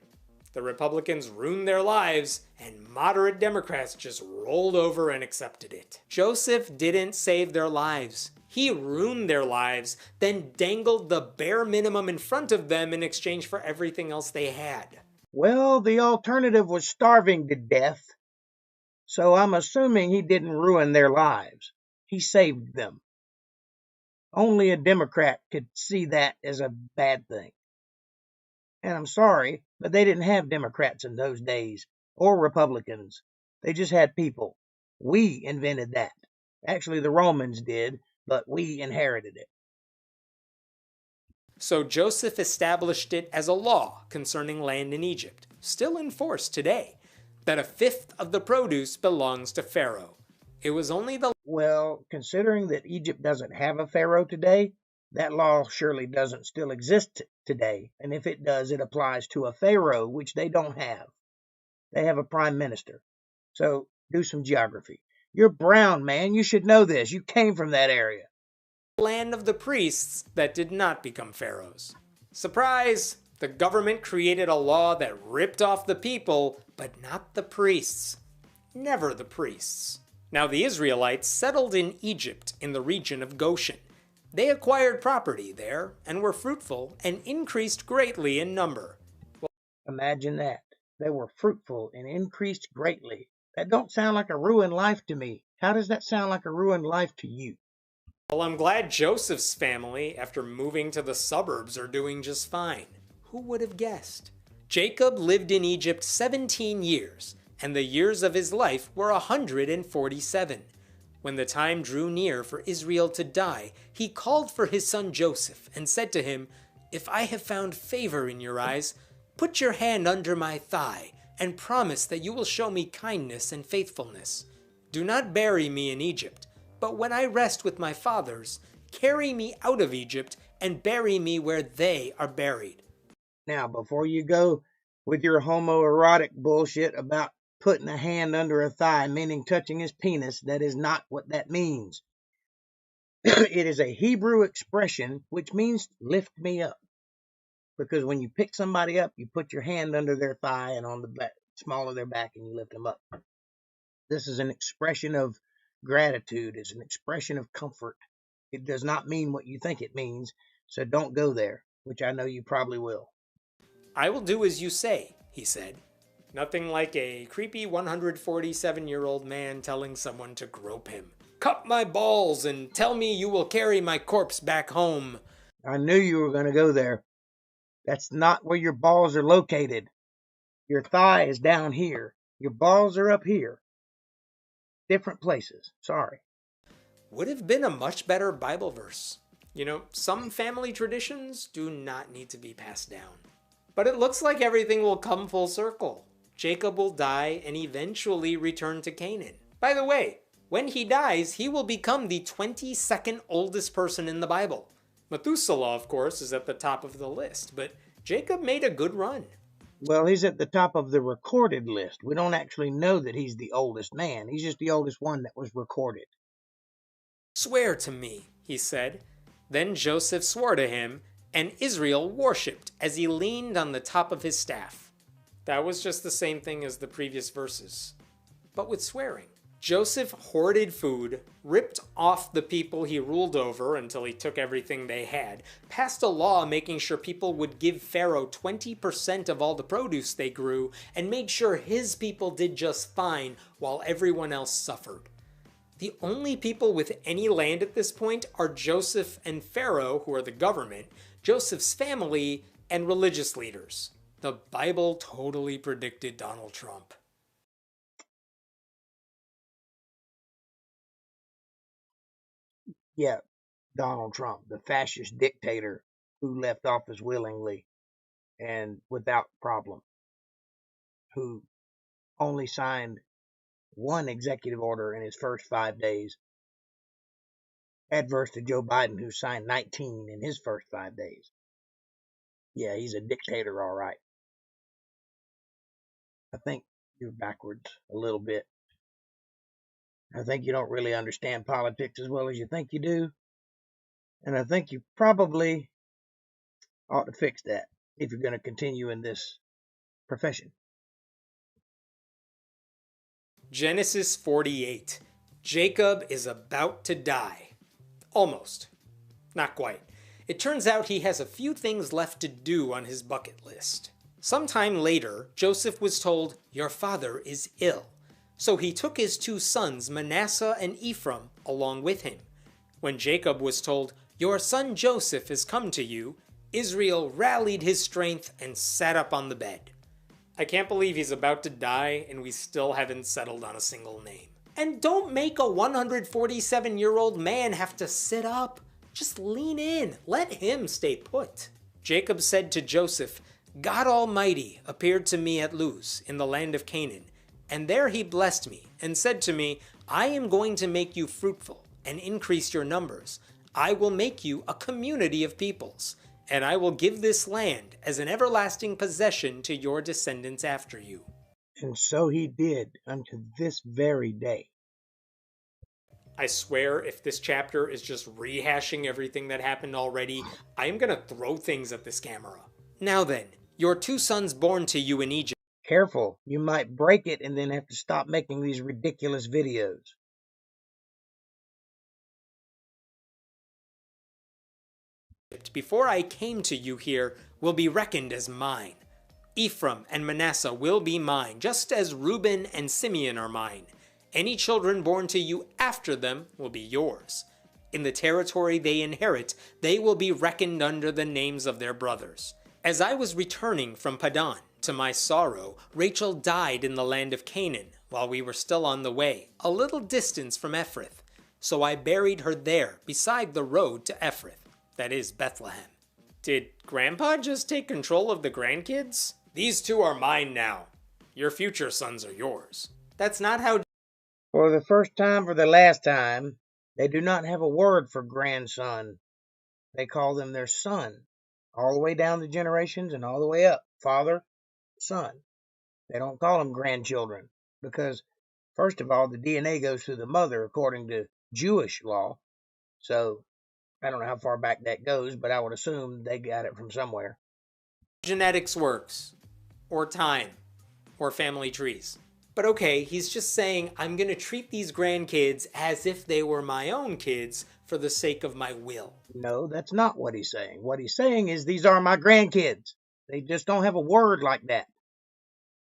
The Republicans ruined their lives, and moderate Democrats just rolled over and accepted it. Joseph didn't save their lives. He ruined their lives, then dangled the bare minimum in front of them in exchange for everything else they had. Well, the alternative was starving to death, so I'm assuming he didn't ruin their lives. He saved them. Only a Democrat could see that as a bad thing. And I'm sorry, but they didn't have Democrats in those days, or Republicans. They just had people. We invented that. Actually, the Romans did, but we inherited it. So Joseph established it as a law concerning land in Egypt, still in force today, that a fifth of the produce belongs to Pharaoh. It was only the... Well, considering that Egypt doesn't have a pharaoh today, that law surely doesn't still exist today. And if it does, it applies to a pharaoh, which they don't have. They have a prime minister. So do some geography. You're brown, man. You should know this. You came from that area. Land of the priests that did not become pharaohs. Surprise! The government created a law that ripped off the people, but not the priests. Never the priests. Now the Israelites settled in Egypt in the region of Goshen. They acquired property there and were fruitful and increased greatly in number. Imagine that. They were fruitful and increased greatly. That don't sound like a ruined life to me. How does that sound like a ruined life to you? Well, I'm glad Joseph's family, after moving to the suburbs, are doing just fine. Who would have guessed? Jacob lived in Egypt 17 years, and the years of his life were 147. When the time drew near for Israel to die, he called for his son Joseph and said to him, "If I have found favor in your eyes, put your hand under my thigh and promise that you will show me kindness and faithfulness. Do not bury me in Egypt, but when I rest with my fathers, carry me out of Egypt and bury me where they are buried." Now, before you go with your homoerotic bullshit about putting a hand under a thigh, meaning touching his penis, that is not what that means. It is a Hebrew expression which means lift me up. Because when you pick somebody up, you put your hand under their thigh and on the back, small of their back, and you lift them up. This is an expression of gratitude. It's an expression of comfort. It does not mean what you think it means, so don't go there, which I know you probably will. "I will do as you say," he said. Nothing like a creepy 147-year-old man telling someone to grope him. "Cut my balls and tell me you will carry my corpse back home." I knew you were going to go there. That's not where your balls are located. Your thigh is down here. Your balls are up here. Different places. Sorry. Would have been a much better Bible verse. You know, some family traditions do not need to be passed down. But it looks like everything will come full circle. Jacob will die and eventually return to Canaan. By the way, when he dies, he will become the 22nd oldest person in the Bible. Methuselah, of course, is at the top of the list, but Jacob made a good run. Well, he's at the top of the recorded list. We don't actually know that he's the oldest man. He's just the oldest one that was recorded. "Swear to me," he said. Then Joseph swore to him, and Israel worshipped as he leaned on the top of his staff. That was just the same thing as the previous verses, but with swearing. Joseph hoarded food, ripped off the people he ruled over until he took everything they had, passed a law making sure people would give Pharaoh 20% of all the produce they grew, and made sure his people did just fine while everyone else suffered. The only people with any land at this point are Joseph and Pharaoh, who are the government, Joseph's family, and religious leaders. The Bible totally predicted Donald Trump. Yeah, Donald Trump, the fascist dictator who left office willingly and without problem, who only signed one executive order in his first 5 days adverse to Joe Biden, who signed 19 in his first 5 days. Yeah, he's a dictator, all right. I think you're backwards a little bit. I think you don't really understand politics as well as you think you do. And I think you probably ought to fix that if you're going to continue in this profession. Genesis 48. Jacob is about to die. Almost. Not quite. It turns out he has a few things left to do on his bucket list. Sometime later, Joseph was told, "Your father is ill." So he took his 2 sons, Manasseh and Ephraim, along with him. When Jacob was told, "Your son Joseph has come to you," Israel rallied his strength and sat up on the bed. I can't believe he's about to die and we still haven't settled on a single name. And don't make a 147-year-old man have to sit up. Just lean in. Let him stay put. Jacob said to Joseph, "God Almighty appeared to me at Luz in the land of Canaan, and there he blessed me and said to me, I am going to make you fruitful and increase your numbers. I will make you a community of peoples, and I will give this land as an everlasting possession to your descendants after you." And so he did unto this very day. I swear if this chapter is just rehashing everything that happened already, I am going to throw things at this camera. Now then, your 2 sons born to you in Egypt. Careful, you might break it and then have to stop making these ridiculous videos. Before I came to you here will be reckoned as mine. Ephraim and Manasseh will be mine, just as Reuben and Simeon are mine. Any children born to you after them will be yours. In the territory they inherit, they will be reckoned under the names of their brothers. As I was returning from Paddan, to my sorrow, Rachel died in the land of Canaan while we were still on the way, a little distance from Ephrath. So I buried her there, beside the road to Ephrath, that is Bethlehem. Did Grandpa just take control of the grandkids? These 2 are mine now. Your future sons are yours. That's not how... For the first time, for the last time, they do not have a word for grandson. They call them their son, all the way down the generations and all the way up. Father, son. They don't call them grandchildren because, first of all, the DNA goes through the mother according to Jewish law. So I don't know how far back that goes, but I would assume they got it from somewhere. Genetics works, or time, or family trees. But okay, he's just saying, I'm going to treat these grandkids as if they were my own kids for the sake of my will. No, that's not what he's saying. What he's saying is these are my grandkids. They just don't have a word like that.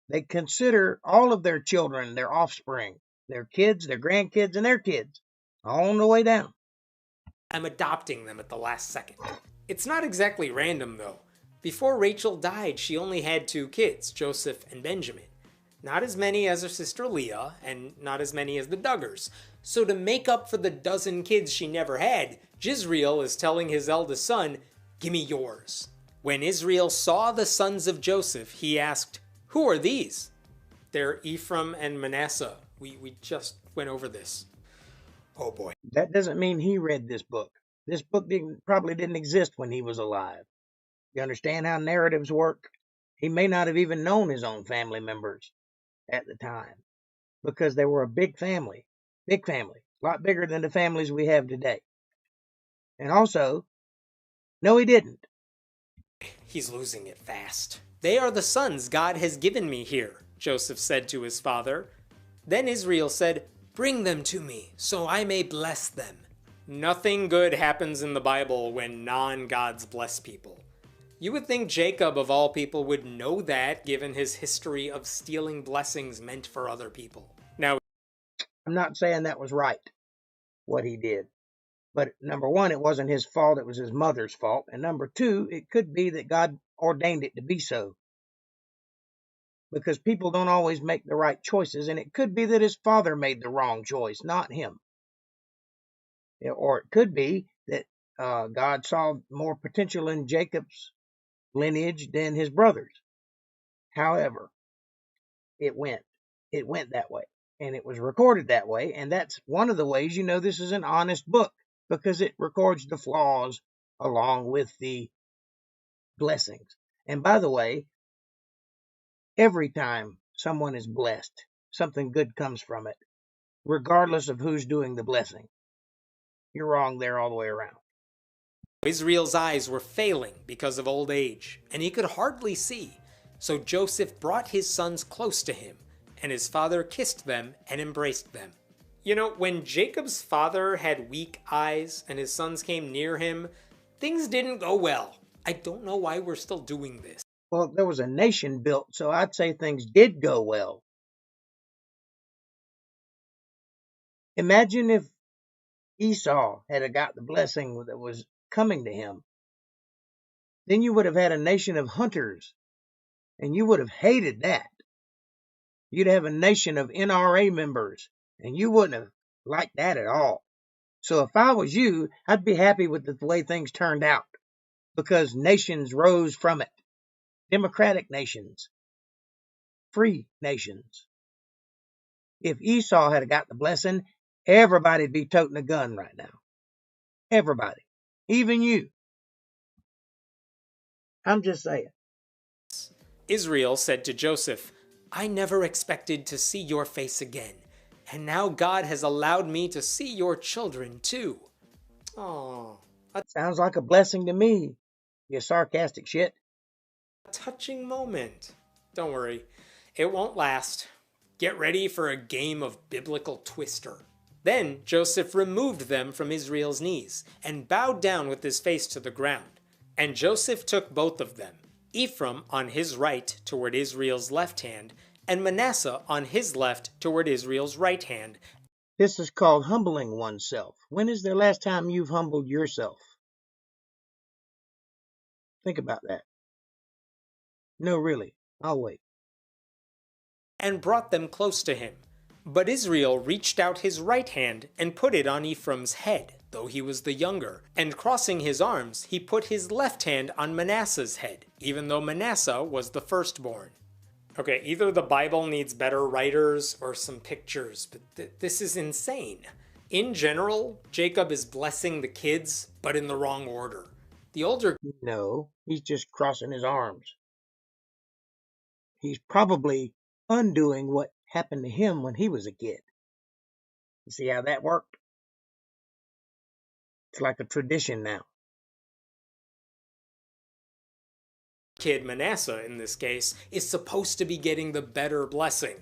They consider all of their children their offspring, their kids, their grandkids, and their kids, all on the way down. I'm adopting them at the last second. It's not exactly random, though. Before Rachel died, she only had 2 kids, Joseph and Benjamin. Not as many as her sister Leah, and not as many as the Duggars. So to make up for the dozen kids she never had, Jezreel is telling his eldest son, "Give me yours." When Israel saw the sons of Joseph, he asked, "Who are these?" "They're Ephraim and Manasseh. We just went over this." Oh boy. That doesn't mean he read this book. This book probably didn't exist when he was alive. You understand how narratives work? He may not have even known his own family members at the time because they were a big family, a lot bigger than the families we have today. And also, no, he didn't. He's losing it fast. "They are the sons God has given me here," Joseph said to his father. Then Israel said, "Bring them to me, so I may bless them." Nothing good happens in the Bible when non-gods bless people. You would think Jacob, of all people, would know that, given his history of stealing blessings meant for other people. Now, I'm not saying that was right, what he did. But number one, it wasn't his fault, it was his mother's fault. And number two, it could be that God ordained it to be so. Because people don't always make the right choices, and it could be that his father made the wrong choice, not him. Or it could be that God saw more potential in Jacob's lineage than his brothers. However, it went that way, and it was recorded that way, and that's one of the ways you know this is an honest book. because it records the flaws along with the blessings. And by the way, every time someone is blessed, something good comes from it, regardless of who's doing the blessing. You're wrong there all the way around. Israel's eyes were failing because of old age, and he could hardly see. So Joseph brought his sons close to him, and his father kissed them and embraced them. You know, when Jacob's father had weak eyes and his sons came near him, things didn't go well. I don't know why we're still doing this. Well, there was a nation built, so I'd say things did go well. Imagine if Esau had got the blessing that was coming to him. Then you would have had a nation of hunters, and you would have hated that. You'd have a nation of NRA members, and you wouldn't have liked that at all. So if I was you, I'd be happy with the way things turned out, because nations rose from it. Democratic nations, free nations. If Esau had got the blessing, everybody'd be toting a gun right now. Everybody. Even you. I'm just saying. Israel said to Joseph, I never expected to see your face again, and now God has allowed me to see your children too. Oh, sounds like a blessing to me, you sarcastic shit. A touching moment. Don't worry, it won't last. Get ready for a game of biblical twister. Then Joseph removed them from Israel's knees and bowed down with his face to the ground. And Joseph took both of them, Ephraim on his right toward Israel's left hand, and Manasseh on his left toward Israel's right hand. This is called humbling oneself. When is the last time you've humbled yourself? Think about that. No, really. I'll wait. And brought them close to him. But Israel reached out his right hand and put it on Ephraim's head, though he was the younger. And crossing his arms, he put his left hand on Manasseh's head, even though Manasseh was the firstborn. Okay, either the Bible needs better writers or some pictures, but this is insane. In general, Jacob is blessing the kids, but in the wrong order. The older... No, he's just crossing his arms. He's probably undoing what happened to him when he was a kid. You see how that worked? It's like a tradition now. Kid Manasseh, in this case, is supposed to be getting the better blessing,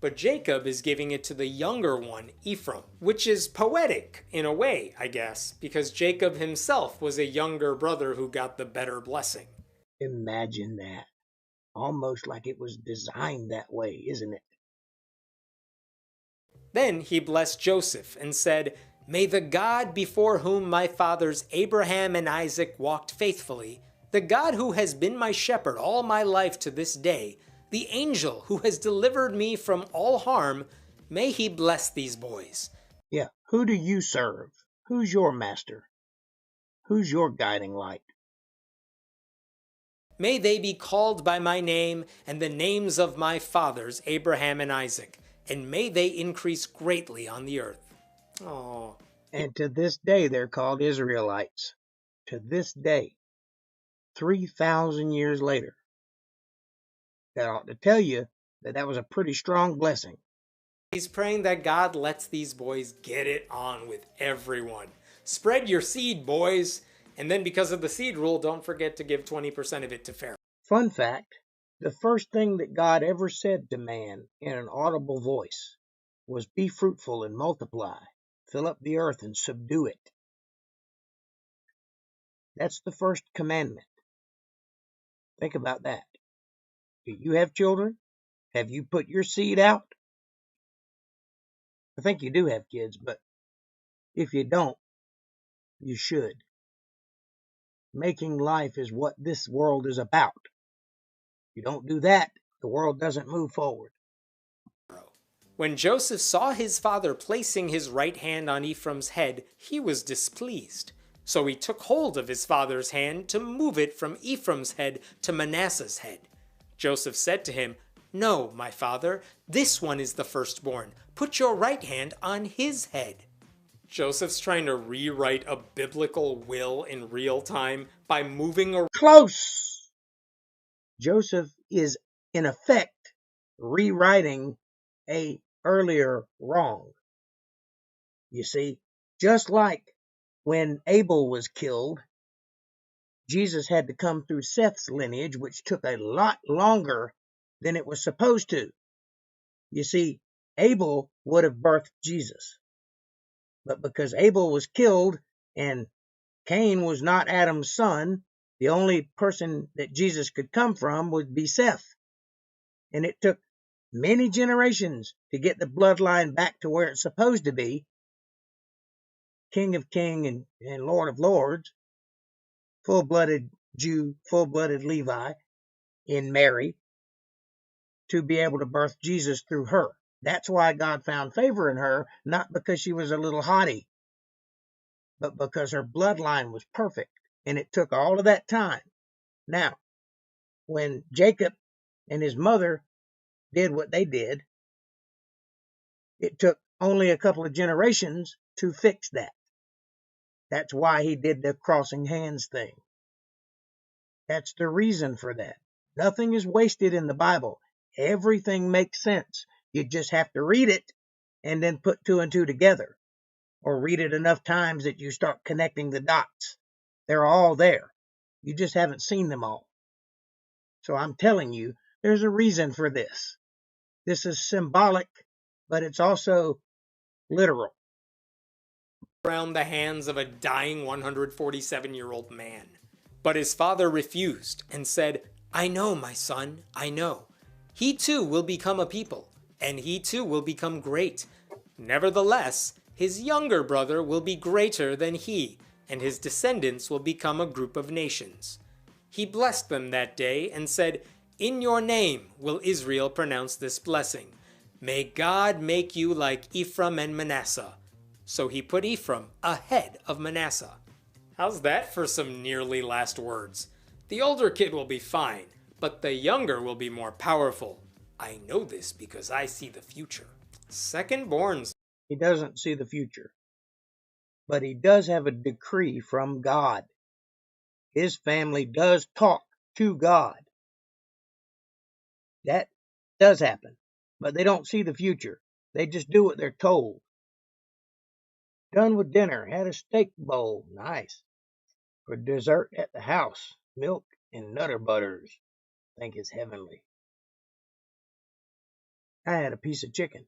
but Jacob is giving it to the younger one, Ephraim, which is poetic in a way, I guess, because Jacob himself was a younger brother who got the better blessing. Imagine that. Almost like it was designed that way, isn't it? Then he blessed Joseph and said, May the God before whom my fathers Abraham and Isaac walked faithfully, the God who has been my shepherd all my life to this day, the angel who has delivered me from all harm, may he bless these boys. Yeah, who do you serve? Who's your master? Who's your guiding light? May they be called by my name and the names of my fathers Abraham and Isaac, and may they increase greatly on the earth. Oh. And to this day they're called Israelites. To this day. 3,000 years later. That ought to tell you that that was a pretty strong blessing. He's praying that God lets these boys get it on with everyone. Spread your seed, boys. And then because of the seed rule, don't forget to give 20% of it to Pharaoh. Fun fact, the first thing that God ever said to man in an audible voice was be fruitful and multiply, fill up the earth and subdue it. That's the first commandment. Think about that. Do you have children? Have you put your seed out? I think you do have kids, but if you don't, you should. Making life is what this world is about. If you don't do that, the world doesn't move forward. When Joseph saw his father placing his right hand on Ephraim's head, he was displeased. So he took hold of his father's hand to move it from Ephraim's head to Manasseh's head. Joseph said to him, No, my father, this one is the firstborn. Put your right hand on his head. Joseph's trying to rewrite a biblical will in real time by moving around. Close! Joseph is, in effect, rewriting a earlier wrong. You see, just like when Abel was killed, Jesus had to come through Seth's lineage, which took a lot longer than it was supposed to. You see, Abel would have birthed Jesus. But because Abel was killed and Cain was not Adam's son, the only person that Jesus could come from would be Seth. And it took many generations to get the bloodline back to where it's supposed to be. King of Kings and Lord of Lords, full-blooded Jew, full-blooded Levi in Mary, to be able to birth Jesus through her. That's why God found favor in her, not because she was a little haughty, but because her bloodline was perfect, and it took all of that time. Now, when Jacob and his mother did what they did, it took only a couple of generations to fix that. That's why he did the crossing hands thing. That's the reason for that. Nothing is wasted in the Bible. Everything makes sense. You just have to read it and then put two and two together, or read it enough times that you start connecting the dots. They're all there. You just haven't seen them all. So I'm telling you, there's a reason for this. This is symbolic, but it's also literal. Around the hands of a dying 147-year-old man. But his father refused and said, "I know, my son, I know. He too will become a people, and he too will become great. Nevertheless, his younger brother will be greater than he, and his descendants will become a group of nations." He blessed them that day and said, "In your name will Israel pronounce this blessing. May God make you like Ephraim and Manasseh." So he put Ephraim ahead of Manasseh. How's that for some nearly last words? The older kid will be fine, but the younger will be more powerful. I know this because I see the future. Secondborns. He doesn't see the future, but he does have a decree from God. His family does talk to God. That does happen, but they don't see the future. They just do what they're told. Done with dinner, had a steak bowl, nice. For dessert at the house, milk and Nutter Butters, think it's heavenly. I had a piece of chicken.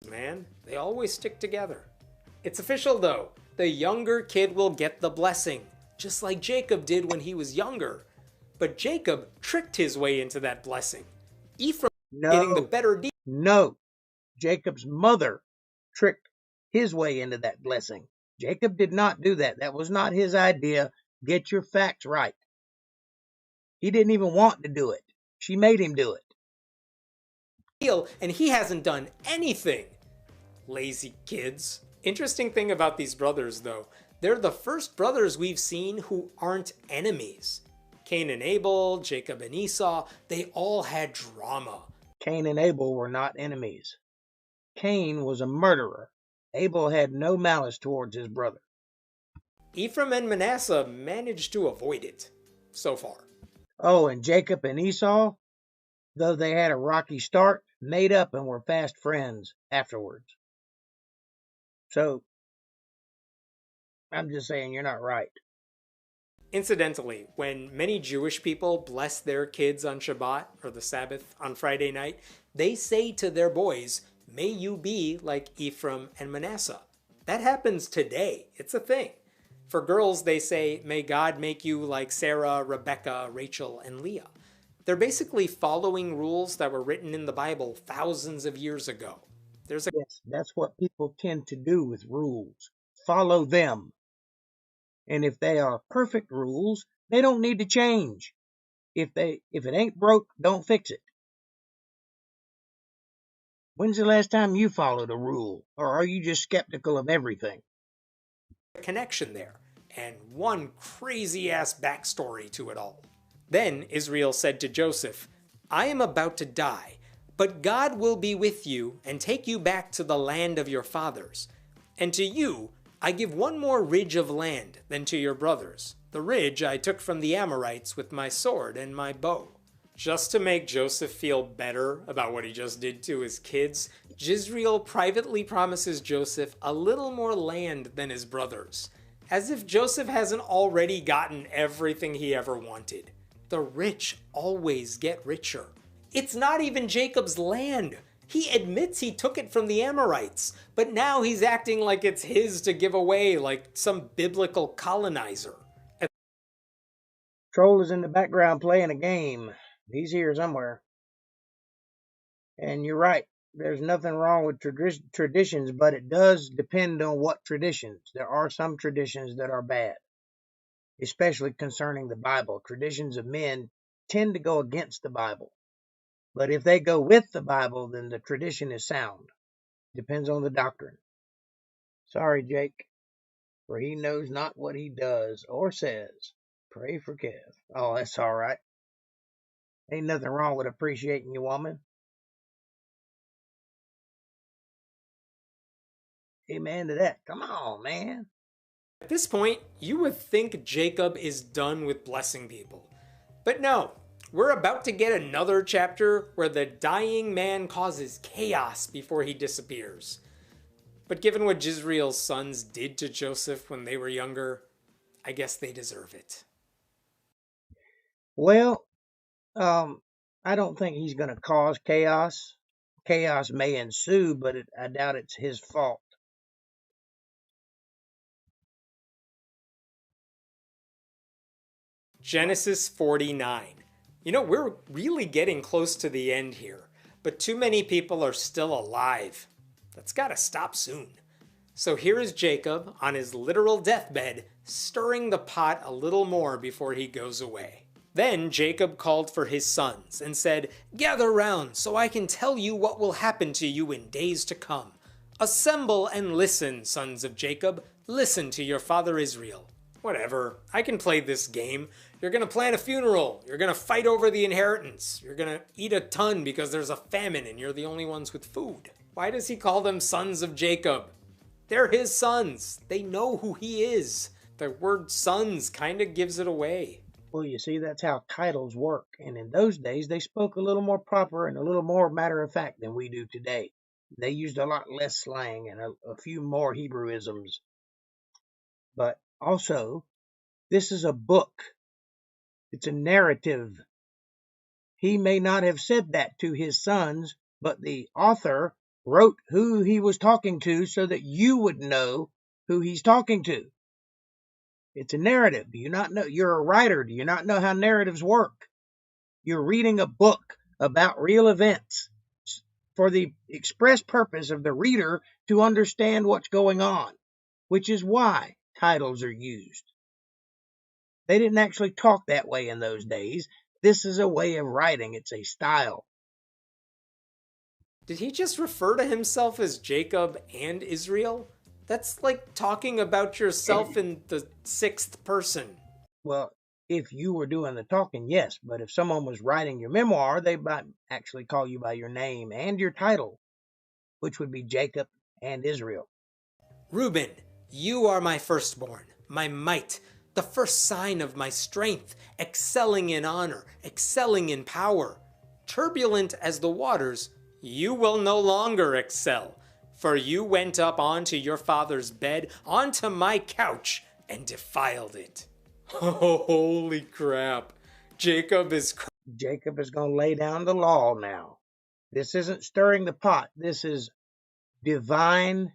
Man, they always stick together. It's official though. The younger kid will get the blessing, just like Jacob did when he was younger. But Jacob tricked his way into that blessing. Ephraim getting the better deal. No, Jacob's mother tricked his way into that blessing. Jacob did not do that. That was not his idea. Get your facts right. He didn't even want to do it. She made him do it. And he hasn't done anything. Lazy kids. Interesting thing about these brothers though, they're the first brothers we've seen who aren't enemies. Cain and Abel, Jacob and Esau, they all had drama. Cain and Abel were not enemies. Cain was a murderer. Abel had no malice towards his brother. Ephraim and Manasseh managed to avoid it, so far. Oh, and Jacob and Esau, though they had a rocky start, made up and were fast friends afterwards. So, I'm just saying you're not right. Incidentally, when many Jewish people bless their kids on Shabbat or the Sabbath on Friday night, they say to their boys, "May you be like Ephraim and Manasseh." That happens today. It's a thing. For girls, they say, "May God make you like Sarah, Rebecca, Rachel, and Leah." They're basically following rules that were written in the Bible thousands of years ago. Yes, that's what people tend to do with rules. Follow them. And if they are perfect rules, they don't need to change. If it ain't broke, don't fix it. When's the last time you followed a rule? Or are you just skeptical of everything? Connection there, and one crazy-ass backstory to it all. Then Israel said to Joseph, "I am about to die, but God will be with you and take you back to the land of your fathers. And to you, I give one more ridge of land than to your brothers. The ridge I took from the Amorites with my sword and my bow. Just to make Joseph feel better about what he just did to his kids, Jezreel privately promises Joseph a little more land than his brothers, as if Joseph hasn't already gotten everything he ever wanted. The rich always get richer. It's not even Jacob's land. He admits he took it from the Amorites, but now he's acting like it's his to give away, like some biblical colonizer. Troll is in the background playing a game. He's here somewhere. And you're right. There's nothing wrong with traditions, but it does depend on what traditions. There are some traditions that are bad, especially concerning the Bible. Traditions of men tend to go against the Bible. But if they go with the Bible, then the tradition is sound. Depends on the doctrine. Sorry, Jake, for he knows not what he does or says. Pray for Kev. Oh, that's all right. Ain't nothing wrong with appreciating your woman. Amen to that. Come on, man. At this point, you would think Jacob is done with blessing people. But no, we're about to get another chapter where the dying man causes chaos before he disappears. But given what Jezreel's sons did to Joseph when they were younger, I guess they deserve it. Well, I don't think he's going to cause chaos. Chaos may ensue, but I doubt it's his fault. Genesis 49. You know, we're really getting close to the end here, but too many people are still alive. That's got to stop soon. So here is Jacob on his literal deathbed, stirring the pot a little more before he goes away. Then Jacob called for his sons and said, "Gather round so I can tell you what will happen to you in days to come. Assemble and listen, sons of Jacob. Listen to your father Israel." Whatever, I can play this game. You're going to plan a funeral. You're going to fight over the inheritance. You're going to eat a ton because there's a famine and you're the only ones with food. Why does he call them sons of Jacob? They're his sons. They know who he is. The word sons kind of gives it away. Well, you see, that's how titles work. And in those days, they spoke a little more proper and a little more matter of fact than we do today. They used a lot less slang and a few more Hebrewisms. But also, this is a book. It's a narrative. He may not have said that to his sons, but the author wrote who he was talking to so that you would know who he's talking to. It's a narrative. Do you not know? You're a writer. Do you not know how narratives work? You're reading a book about real events for the express purpose of the reader to understand what's going on, which is why titles are used. They didn't actually talk that way in those days. This is a way of writing. It's a style. Did he just refer to himself as Jacob and Israel? That's like talking about yourself in the sixth person. Well, if you were doing the talking, yes. But if someone was writing your memoir, they might actually call you by your name and your title, which would be Jacob and Israel. Reuben, you are my firstborn, my might, the first sign of my strength, excelling in honor, excelling in power. Turbulent as the waters, you will no longer excel, for you went up onto your father's bed, onto my couch, and defiled it. Holy crap. Jacob is going to lay down the law now. This isn't stirring the pot. This is divine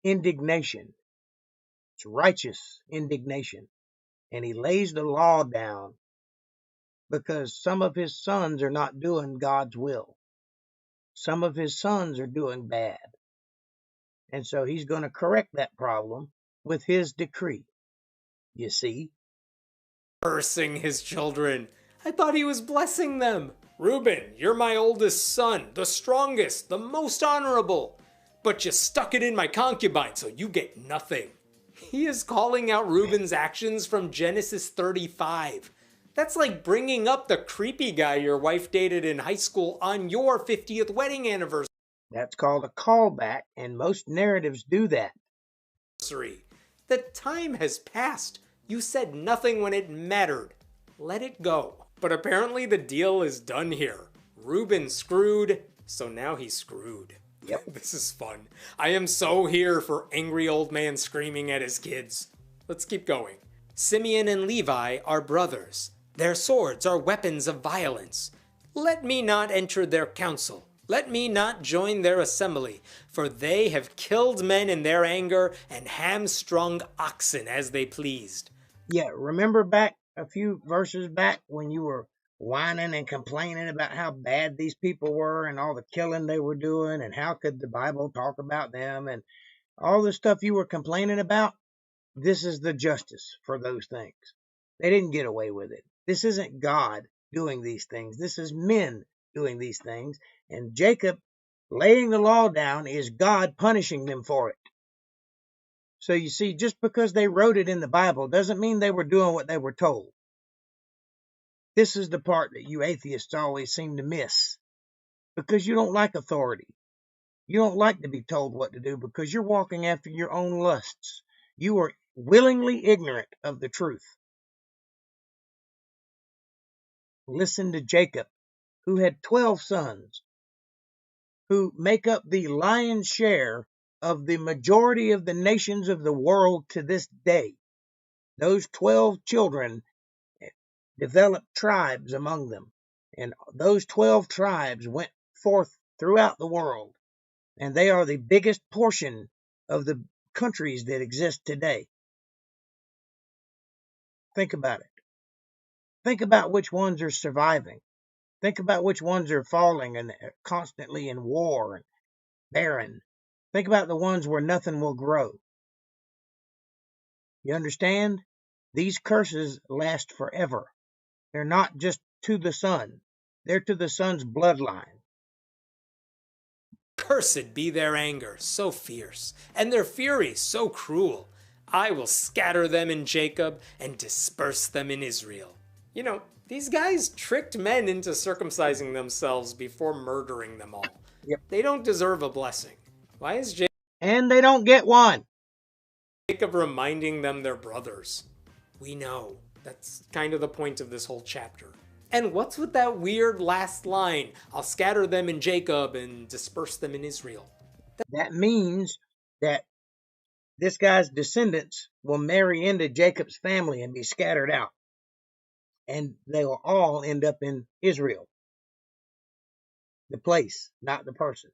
indignation. It's righteous indignation. And he lays the law down because some of his sons are not doing God's will. Some of his sons are doing bad. And so he's going to correct that problem with his decree. You see? Cursing his children. I thought he was blessing them. Reuben, you're my oldest son, the strongest, the most honorable. But you stuck it in my concubine, so you get nothing. He is calling out Reuben's actions from Genesis 35. That's like bringing up the creepy guy your wife dated in high school on your 50th wedding anniversary. That's called a callback, and most narratives do that. The time has passed. You said nothing when it mattered. Let it go. But apparently the deal is done here. Reuben screwed, so now he's screwed. Yep. This is fun. I am so here for angry old man screaming at his kids. Let's keep going. Simeon and Levi are brothers. Their swords are weapons of violence. Let me not enter their council. Let me not join their assembly, for they have killed men in their anger and hamstrung oxen as they pleased. Yeah, remember back a few verses back when you were whining and complaining about how bad these people were and all the killing they were doing and how could the Bible talk about them and all the stuff you were complaining about? This is the justice for those things. They didn't get away with it. This isn't God doing these things. This is men doing these things. And Jacob laying the law down is God punishing them for it. So you see, just because they wrote it in the Bible doesn't mean they were doing what they were told. This is the part that you atheists always seem to miss. Because you don't like authority. You don't like to be told what to do because you're walking after your own lusts. You are willingly ignorant of the truth. Listen to Jacob, who had 12 sons, who make up the lion's share of the majority of the nations of the world to this day. Those 12 children developed tribes among them, and those 12 tribes went forth throughout the world, and they are the biggest portion of the countries that exist today. Think about it. Think about which ones are surviving. Think about which ones are falling and constantly in war and barren. Think about the ones where nothing will grow. You understand? These curses last forever. They're not just to the son. They're to the son's bloodline. Cursed be their anger, so fierce, and their fury so cruel. I will scatter them in Jacob and disperse them in Israel. You know, these guys tricked men into circumcising themselves before murdering them all. Yep. They don't deserve a blessing. Why is Jacob... And they don't get one. Jacob reminding them they're brothers? We know. That's kind of the point of this whole chapter. And what's with that weird last line? I'll scatter them in Jacob and disperse them in Israel. That means that this guy's descendants will marry into Jacob's family and be scattered out. And they will all end up in Israel. The place, not the person.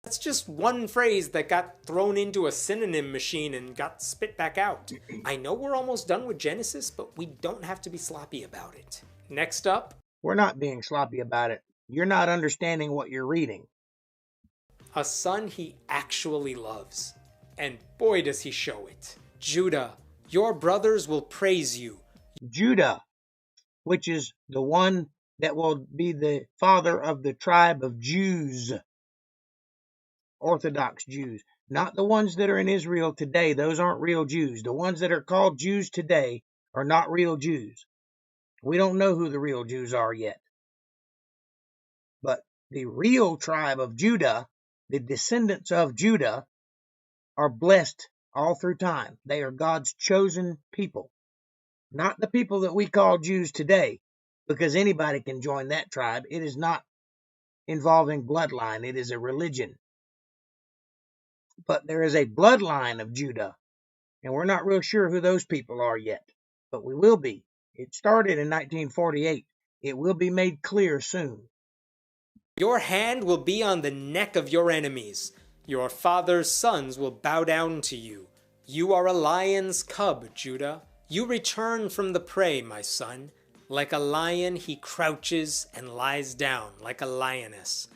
That's just one phrase that got thrown into a synonym machine and got spit back out. I know we're almost done with Genesis, but we don't have to be sloppy about it. Next up. We're not being sloppy about it. You're not understanding what you're reading. A son he actually loves. And boy does he show it. Judah, your brothers will praise you. Judah, which is the one that will be the father of the tribe of Jews. Orthodox Jews, not the ones that are in Israel today. Those aren't real Jews. The ones that are called Jews today are not real Jews. We don't know who the real Jews are yet. But the real tribe of Judah, the descendants of Judah, are blessed all through time. They are God's chosen people. Not the people that we call Jews today, because anybody can join that tribe. It is not involving bloodline. It is a religion. But there is a bloodline of Judah, and we're not real sure who those people are yet, but we will be. It started in 1948. It will be made clear soon. Your hand will be on the neck of your enemies. Your father's sons will bow down to you. You are a lion's cub, Judah. You return from the prey, my son. Like a lion, he crouches and lies down like a lioness.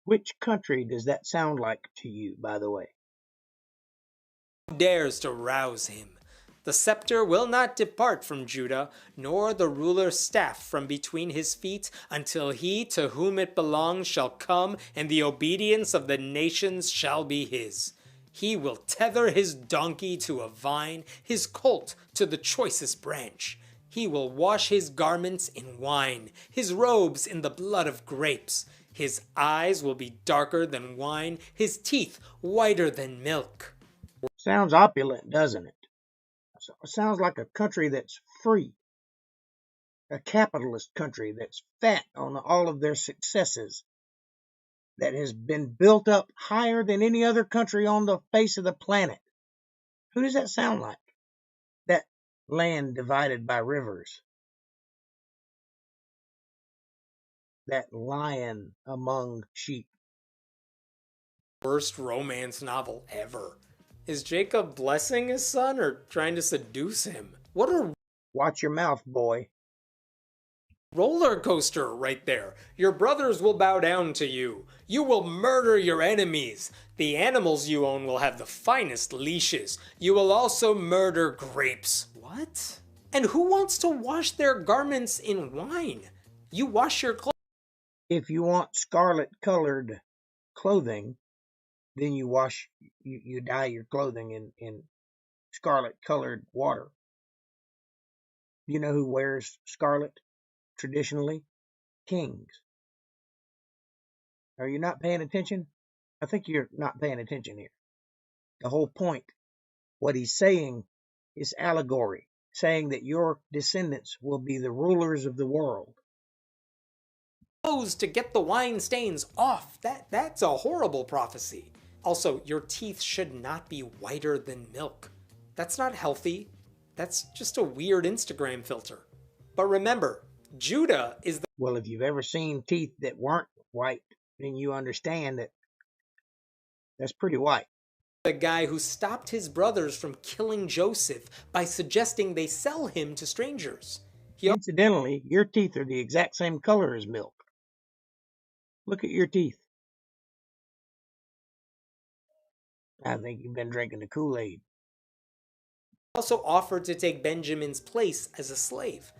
Which country does that sound like to you, by the way? Who dares to rouse him? The scepter will not depart from Judah, nor the ruler's staff from between his feet, until he to whom it belongs shall come, and the obedience of the nations shall be his. He will tether his donkey to a vine, his colt to the choicest branch. He will wash his garments in wine, his robes in the blood of grapes. His eyes will be darker than wine, his teeth whiter than milk. Sounds opulent, doesn't it? Sounds like a country that's free. A capitalist country that's fat on all of their successes, that has been built up higher than any other country on the face of the planet. Who does that sound like? That land divided by rivers. That lion among sheep. Worst romance novel ever. Is Jacob blessing his son or trying to seduce him? What a Watch your mouth, boy. roller coaster right there. Your brothers will bow down to you. You will murder your enemies. The animals you own will have the finest leashes. You will also murder grapes. What? And who wants to wash their garments in wine? You wash your clothes. If you want scarlet-colored clothing, then you dye your clothing in scarlet-colored water. You know who wears scarlet traditionally? Kings. Are you not paying attention? I think you're not paying attention here. The whole point, what he's saying, is allegory, saying that your descendants will be the rulers of the world. To get the wine stains off. That's a horrible prophecy. Also, your teeth should not be whiter than milk. That's not healthy. That's just a weird Instagram filter. But remember, Judah is the... Well, if you've ever seen teeth that weren't white, then you understand that that's pretty white. The guy who stopped his brothers from killing Joseph by suggesting they sell him to strangers. Incidentally, your teeth are the exact same color as milk. Look at your teeth. I think you've been drinking the Kool-Aid. Also offered to take Benjamin's place as a slave.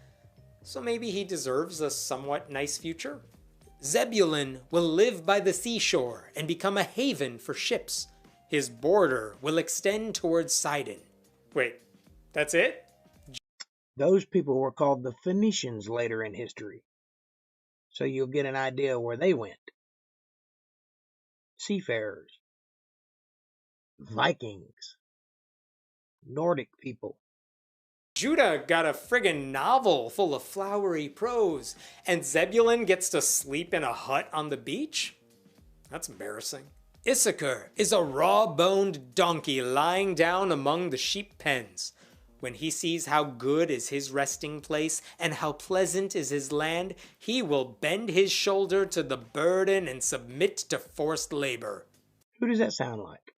So maybe he deserves a somewhat nice future. Zebulun will live by the seashore and become a haven for ships. His border will extend towards Sidon. Wait, that's it? Those people were called the Phoenicians later in history. So you'll get an idea where they went. Seafarers. Vikings. Nordic people. Judah got a friggin' novel full of flowery prose, and Zebulun gets to sleep in a hut on the beach? That's embarrassing. Issachar is a raw-boned donkey lying down among the sheep pens. When he sees how good is his resting place and how pleasant is his land, he will bend his shoulder to the burden and submit to forced labor. Who does that sound like?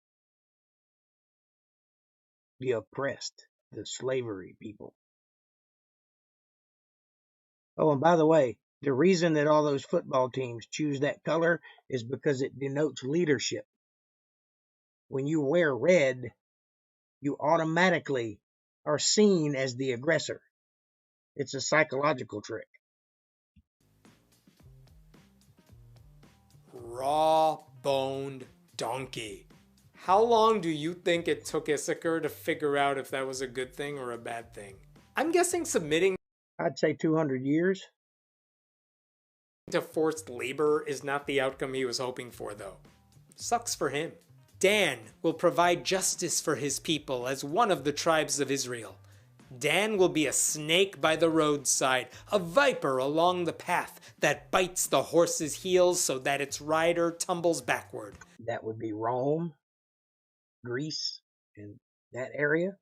The oppressed, the slavery people. Oh, and by the way, the reason that all those football teams choose that color is because it denotes leadership. When you wear red, you automatically are seen as the aggressor. It's a psychological trick. Raw-boned donkey. How long do you think it took Issachar to figure out if that was a good thing or a bad thing? I'm guessing submitting I'd say 200 years. to forced labor is not the outcome he was hoping for, though. Sucks for him. Dan will provide justice for his people as one of the tribes of Israel. Dan will be a snake by the roadside, a viper along the path that bites the horse's heels so that its rider tumbles backward. That would be Rome, Greece, and that area.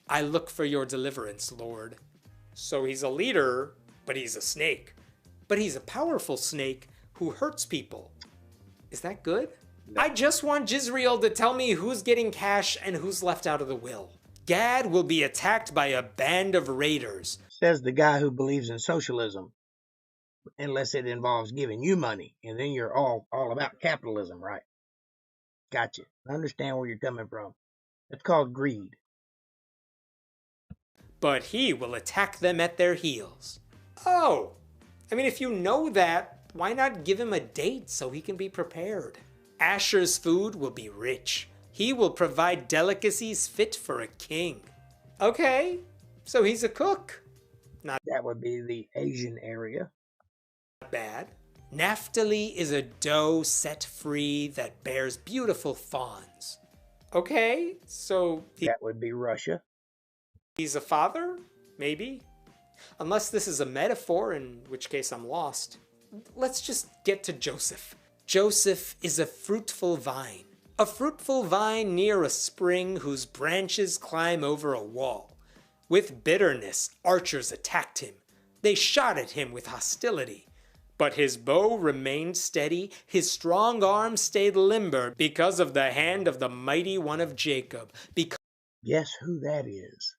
I look for your deliverance, Lord. So he's a leader, but he's a snake. But he's a powerful snake who hurts people. Is that good? No. I just want Jezreel to tell me who's getting cash and who's left out of the will. Gad will be attacked by a band of raiders. Says the guy who believes in socialism. Unless it involves giving you money. And then you're all about capitalism, right? Gotcha. I understand where you're coming from. It's called greed. But he will attack them at their heels. Oh, I mean, if you know that, why not give him a date so he can be prepared? Asher's food will be rich. He will provide delicacies fit for a king. Okay, so he's a cook. Not that would be the Asian area. bad. Naphtali is a doe set free that bears beautiful fawns. Okay, so That would be Russia. he's a father? Maybe? Unless this is a metaphor, in which case I'm lost. Let's just get to Joseph. Joseph is a fruitful vine. A fruitful vine near a spring whose branches climb over a wall. With bitterness, archers attacked him. They shot at him with hostility. But his bow remained steady, his strong arm stayed limber because of the hand of the mighty one of Jacob. Guess who that is?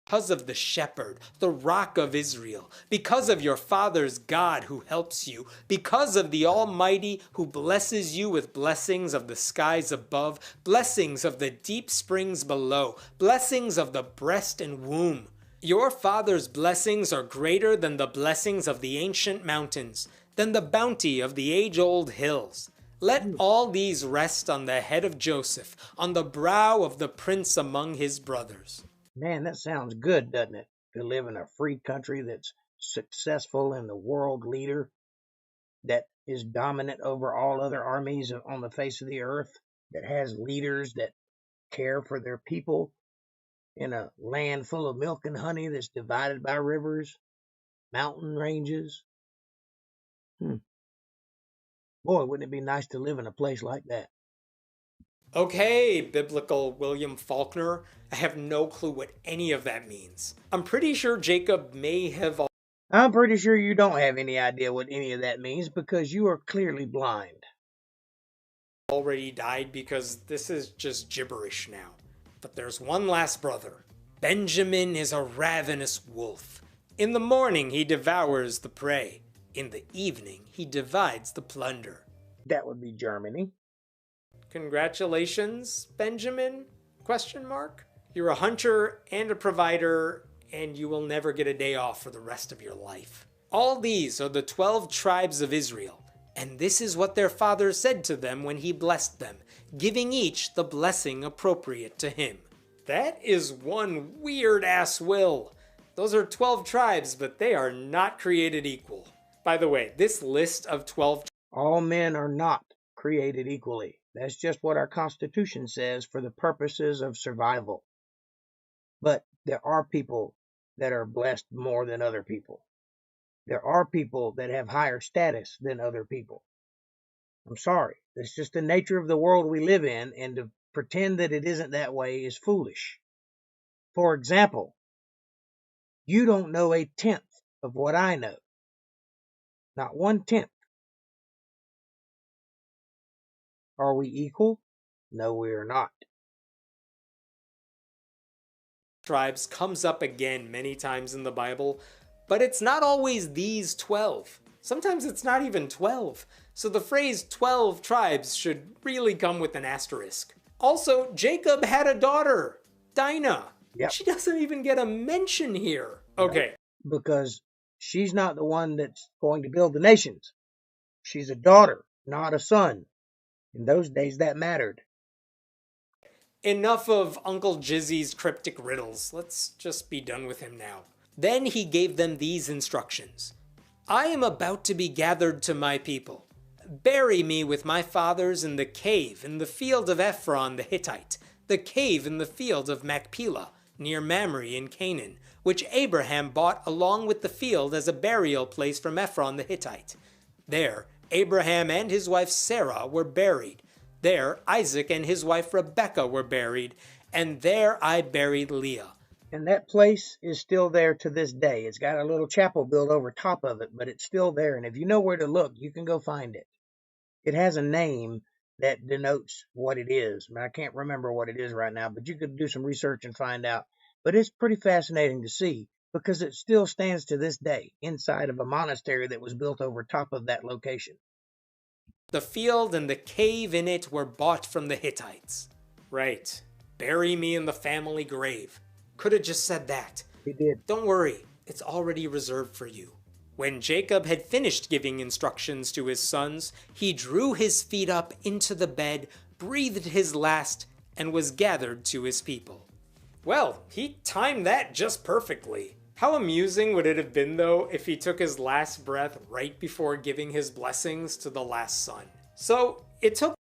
Because of the shepherd, the rock of Israel, because of your father's God who helps you, because of the Almighty who blesses you with blessings of the skies above, blessings of the deep springs below, blessings of the breast and womb. Your father's blessings are greater than the blessings of the ancient mountains, than the bounty of the age-old hills. Let all these rest on the head of Joseph, on the brow of the prince among his brothers. Man, that sounds good, doesn't it? To live in a free country that's successful and the world leader that is dominant over all other armies on the face of the earth, that has leaders that care for their people in a land full of milk and honey that's divided by rivers, mountain ranges. Boy, wouldn't it be nice to live in a place like that? Okay, biblical William Faulkner, I have no clue what any of that means. I'm pretty sure Jacob may have I'm pretty sure you don't have any idea what any of that means because you are clearly blind. already died because this is just gibberish now. But there's one last brother. Benjamin is a ravenous wolf. In the morning he devours the prey. In the evening he divides the plunder. That would be Germany. Congratulations, Benjamin? Question mark? You're a hunter and a provider, and you will never get a day off for the rest of your life. All these are the 12 tribes of Israel, and this is what their father said to them when he blessed them, giving each the blessing appropriate to him. That is one weird-ass will. Those are 12 tribes, but they are not created equal. By the way, this list of 12 All men are not created equally. That's just what our Constitution says for the purposes of survival. But there are people that are blessed more than other people. There are people that have higher status than other people. I'm sorry. That's just the nature of the world we live in, and to pretend that it isn't that way is foolish. For example, you don't know a tenth of what I know. Not 1/10. Are we equal? No, we are not. tribes comes up again many times in the Bible, but it's not always these 12. Sometimes it's not even 12. So the phrase 12 tribes should really come with an asterisk. Also, Jacob had a daughter, Dinah. Yep. She doesn't even get a mention here. Okay. Because she's not the one that's going to build the nations. She's a daughter, not a son. In those days, that mattered. Enough of Uncle Jizzy's cryptic riddles. Let's just be done with him now. Then he gave them these instructions. I am about to be gathered to my people. Bury me with my fathers in the cave in the field of Ephron the Hittite, the cave in the field of Machpelah, near Mamre in Canaan, which Abraham bought along with the field as a burial place from Ephron the Hittite. There, Abraham and his wife Sarah were buried. There, Isaac and his wife Rebekah were buried, and there I buried Leah. And that place is still there to this day. It's got a little chapel built over top of it, but it's still there. And if you know where to look, you can go find it. It has a name that denotes what it is. I can't remember what it is right now, but you could do some research and find out. But it's pretty fascinating to see because it still stands to this day inside of a monastery that was built over top of that location. The field and the cave in it were bought from the Hittites. Right. Bury me in the family grave. Could have just said that. He did. Don't worry, it's already reserved for you. When Jacob had finished giving instructions to his sons, he drew his feet up into the bed, breathed his last, and was gathered to his people. Well, he timed that just perfectly. How amusing would it have been, though, if he took his last breath right before giving his blessings to the last son? So it took.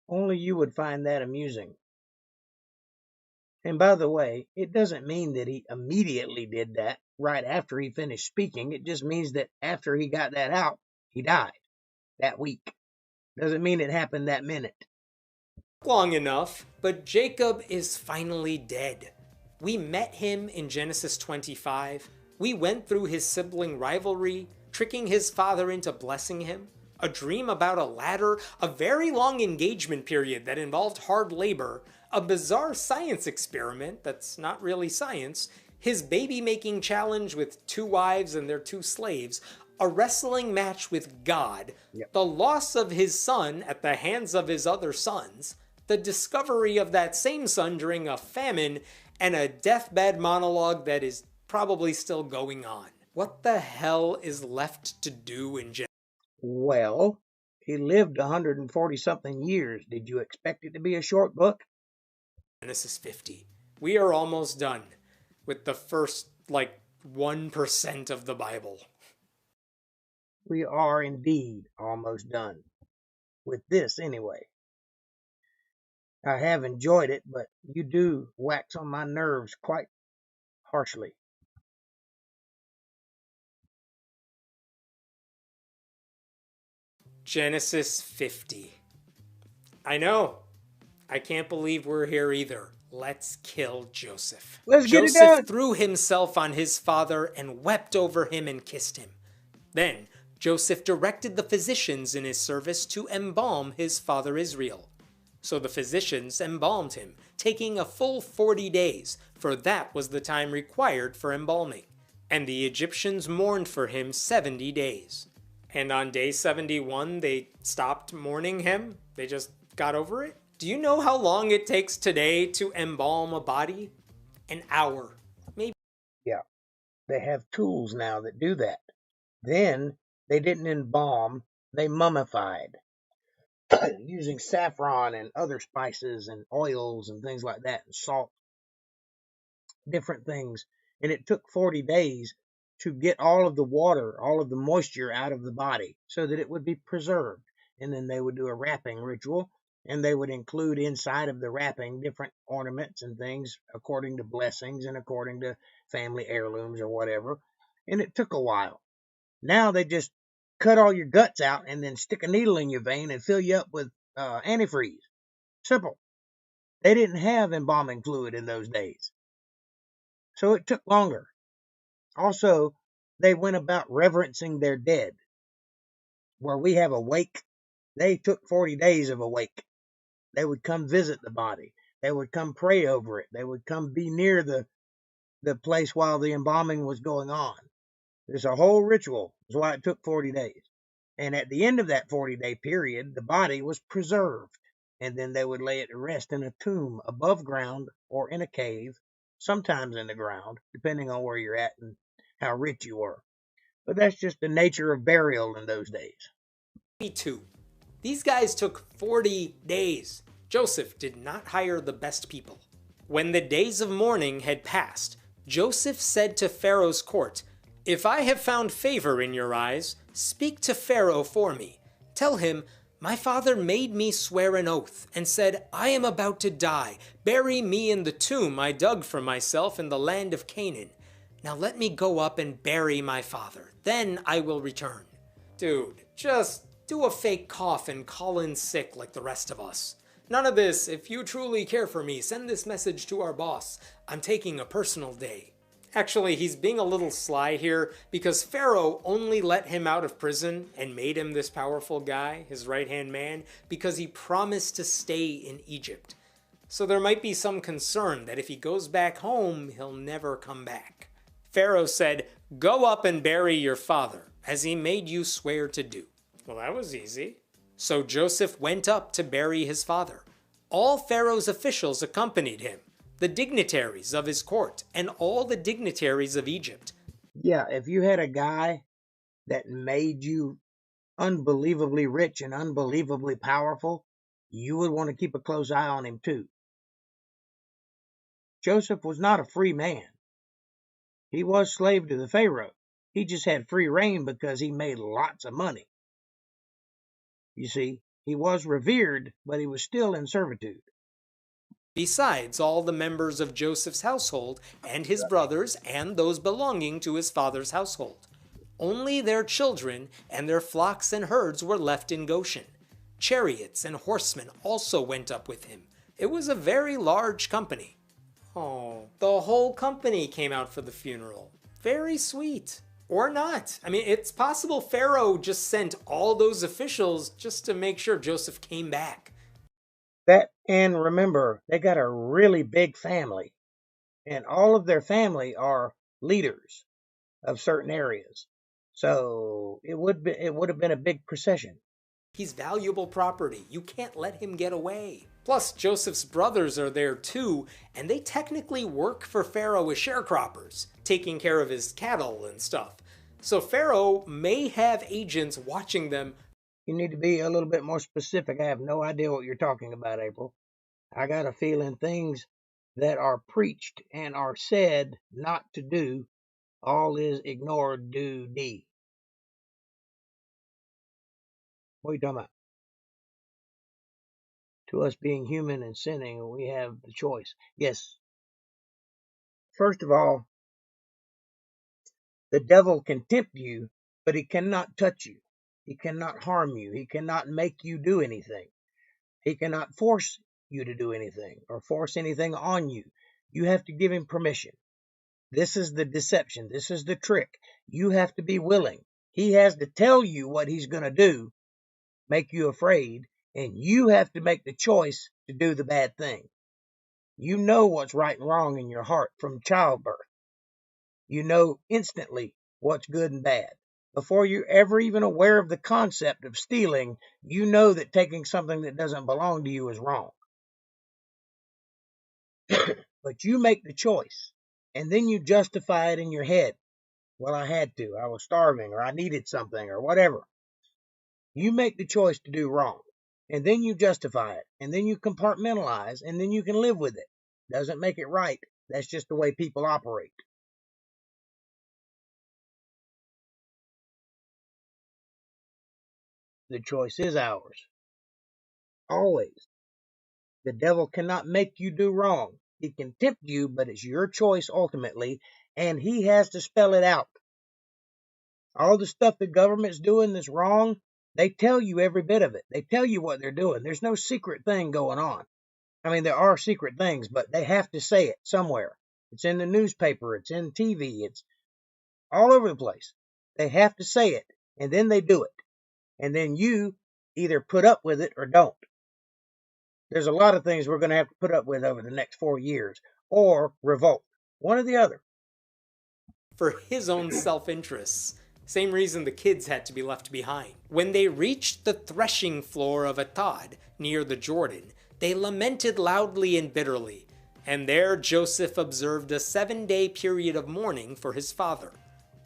Only you would find that amusing. And by the way, it doesn't mean that he immediately did that right after he finished speaking. It just means that after he got that out, he died that week. Doesn't mean it happened that minute. Long enough, but Jacob is finally dead. We met him in Genesis 25. We went through his sibling rivalry, tricking his father into blessing him, a dream about a ladder, a very long engagement period that involved hard labor, a bizarre science experiment that's not really science, his baby-making challenge with 2 wives and their 2 slaves, a wrestling match with God, the loss of his son at the hands of his other sons, the discovery of that same son during a famine, and a deathbed monologue that is probably still going on. What the hell is left to do in Genesis? Well, he lived 140-something years. Did you expect it to be a short book? Genesis 50. We are almost done with the first, 1% of the Bible. We are indeed almost done. With this, anyway. I have enjoyed it, but you do wax on my nerves quite harshly. Genesis 50. I know. I can't believe we're here either. Let's kill Joseph. Let's get it Joseph done. threw himself on his father and wept over him and kissed him. Then Joseph directed the physicians in his service to embalm his father Israel. So the physicians embalmed him, taking a full 40 days, for that was the time required for embalming. And the Egyptians mourned for him 70 days. And on day 71, they stopped mourning him? They just got over it? Do you know how long it takes today to embalm a body? An hour. Maybe. Yeah, they have tools now that do that. Then they didn't embalm, they mummified. Using saffron and other spices and oils and things like that, and salt, different things. And it took 40 days to get all of the water, all of the moisture out of the body so that it would be preserved. And then they would do a wrapping ritual, and they would include inside of the wrapping different ornaments and things according to blessings and according to family heirlooms or whatever. And it took a while. Now they just cut all your guts out and then stick a needle in your vein and fill you up with antifreeze. Simple. They didn't have embalming fluid in those days. So it took longer. Also, they went about reverencing their dead. Where we have a wake, they took 40 days of a wake. They would come visit the body. They would come pray over it. They would come be near the place while the embalming was going on. There's a whole ritual. That's why it took 40 days. And at the end of that 40-day period, the body was preserved. And then they would lay it to rest in a tomb above ground or in a cave, sometimes in the ground, depending on where you're at and how rich you were. But that's just the nature of burial in those days. Me too. These guys took 40 days. Joseph did not hire the best people. When the days of mourning had passed, Joseph said to Pharaoh's court, "If I have found favor in your eyes, speak to Pharaoh for me. Tell him, my father made me swear an oath and said, I am about to die. Bury me in the tomb I dug for myself in the land of Canaan. Now let me go up and bury my father. Then I will return." Dude, just do a fake cough and call in sick like the rest of us. None of this, if you truly care for me, send this message to our boss. I'm taking a personal day. Actually, he's being a little sly here because Pharaoh only let him out of prison and made him this powerful guy, his right-hand man, because he promised to stay in Egypt. So there might be some concern that if he goes back home, he'll never come back. Pharaoh said, "Go up and bury your father, as he made you swear to do." Well, that was easy. So Joseph went up to bury his father. All Pharaoh's officials accompanied him, the dignitaries of his court, and all the dignitaries of Egypt. Yeah, if you had a guy that made you unbelievably rich and unbelievably powerful, you would want to keep a close eye on him too. Joseph was not a free man. He was slave to the Pharaoh. He just had free reign because he made lots of money. You see, he was revered, but he was still in servitude. Besides all the members of Joseph's household and his brothers and those belonging to his father's household. Only their children and their flocks and herds were left in Goshen. Chariots and horsemen also went up with him. It was a very large company. Oh, the whole company came out for the funeral. Very sweet. Or not. I mean, it's possible Pharaoh just sent all those officials just to make sure Joseph came back. And remember, they got a really big family, and all of their family are leaders of certain areas. So it would have been a big procession. He's valuable property. You can't let him get away. Plus, Joseph's brothers are there too, and they technically work for Pharaoh as sharecroppers, taking care of his cattle and stuff. So Pharaoh may have agents watching them. You need to be a little bit more specific. I have no idea what you're talking about, April. I got a feeling things that are preached and are said not to do, all is ignored, do, D. What are you talking about? To us being human and sinning, we have the choice. Yes. First of all, the devil can tempt you, but he cannot touch you. He cannot harm you. He cannot make you do anything. He cannot force you to do anything or force anything on you. You have to give him permission. This is the deception. This is the trick. You have to be willing. He has to tell you what he's going to do, make you afraid, and you have to make the choice to do the bad thing. You know what's right and wrong in your heart from childbirth. You know instantly what's good and bad. Before you're ever even aware of the concept of stealing, you know that taking something that doesn't belong to you is wrong. But you make the choice, and then you justify it in your head. Well, I had to. I was starving, or I needed something, or whatever. You make the choice to do wrong, and then you justify it, and then you compartmentalize, and then you can live with it. Doesn't make it right. That's just the way people operate. The choice is ours. Always. The devil cannot make you do wrong. He can tempt you, but it's your choice ultimately, and he has to spell it out. All the stuff the government's doing that's wrong, they tell you every bit of it. They tell you what they're doing. There's no secret thing going on. I mean, there are secret things, but they have to say it somewhere. It's in the newspaper. It's in TV. It's all over the place. They have to say it, and then they do it. And then you either put up with it or don't. There's a lot of things we're going to have to put up with over the next 4 years, or revolt. One or the other. For his own self-interests. Same reason the kids had to be left behind. When they reached the threshing floor of Atad, near the Jordan, they lamented loudly and bitterly, and there Joseph observed a 7-day period of mourning for his father.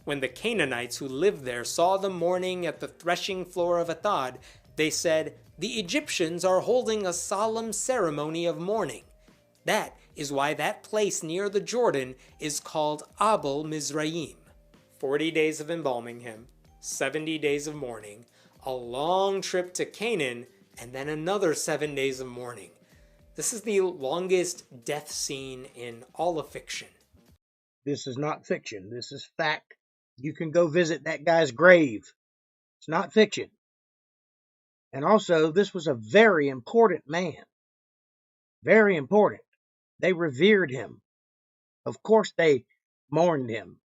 When the Canaanites who lived there saw the mourning at the threshing floor of Atad, they said, "The Egyptians are holding a solemn ceremony of mourning." That is why that place near the Jordan is called Abel Mizraim. 40 days of embalming him, 70 days of mourning, a long trip to Canaan, and then another 7 days of mourning. This is the longest death scene in all of fiction. This is not fiction. This is fact. You can go visit that guy's grave. It's not fiction. And also, this was a very important man. Very important. They revered him. Of course, they mourned him.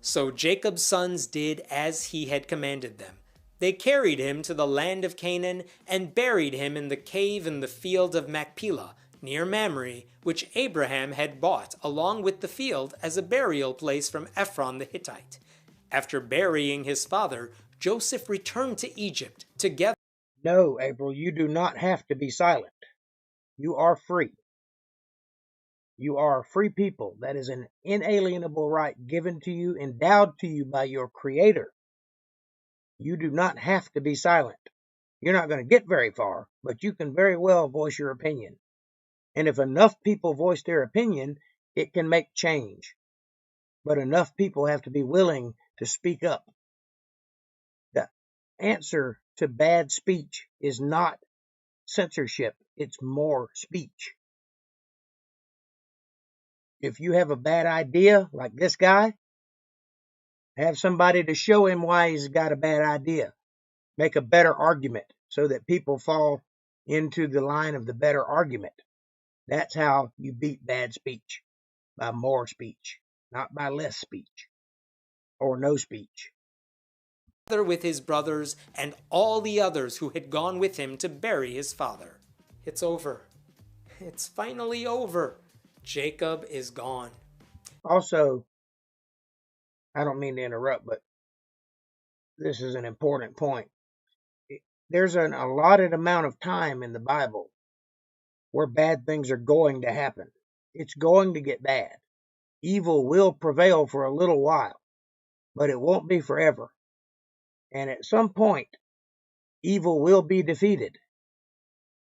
So Jacob's sons did as he had commanded them. They carried him to the land of Canaan and buried him in the cave in the field of Machpelah, near Mamre, which Abraham had bought along with the field as a burial place from Ephron the Hittite. After burying his father, Joseph returned to Egypt together. No, April, you do not have to be silent. You are free. You are a free people. That is an inalienable right given to you, endowed to you by your Creator. You do not have to be silent. You're not going to get very far, but you can very well voice your opinion. And if enough people voice their opinion, it can make change. but enough people have to be willing to speak up. The answer to bad speech is not censorship, it's more speech. If you have a bad idea, like this guy, have somebody to show him why he's got a bad idea. Make a better argument so that people fall into the line of the better argument. That's how you beat bad speech, by more speech, not by less speech or no speech. With his brothers and all the others who had gone with him to bury his father. It's over. It's finally over. Jacob is gone. Also, I don't mean to interrupt, but this is an important point. There's an allotted amount of time in the Bible where bad things are going to happen. It's going to get bad. Evil will prevail for a little while, but it won't be forever. And at some point, evil will be defeated,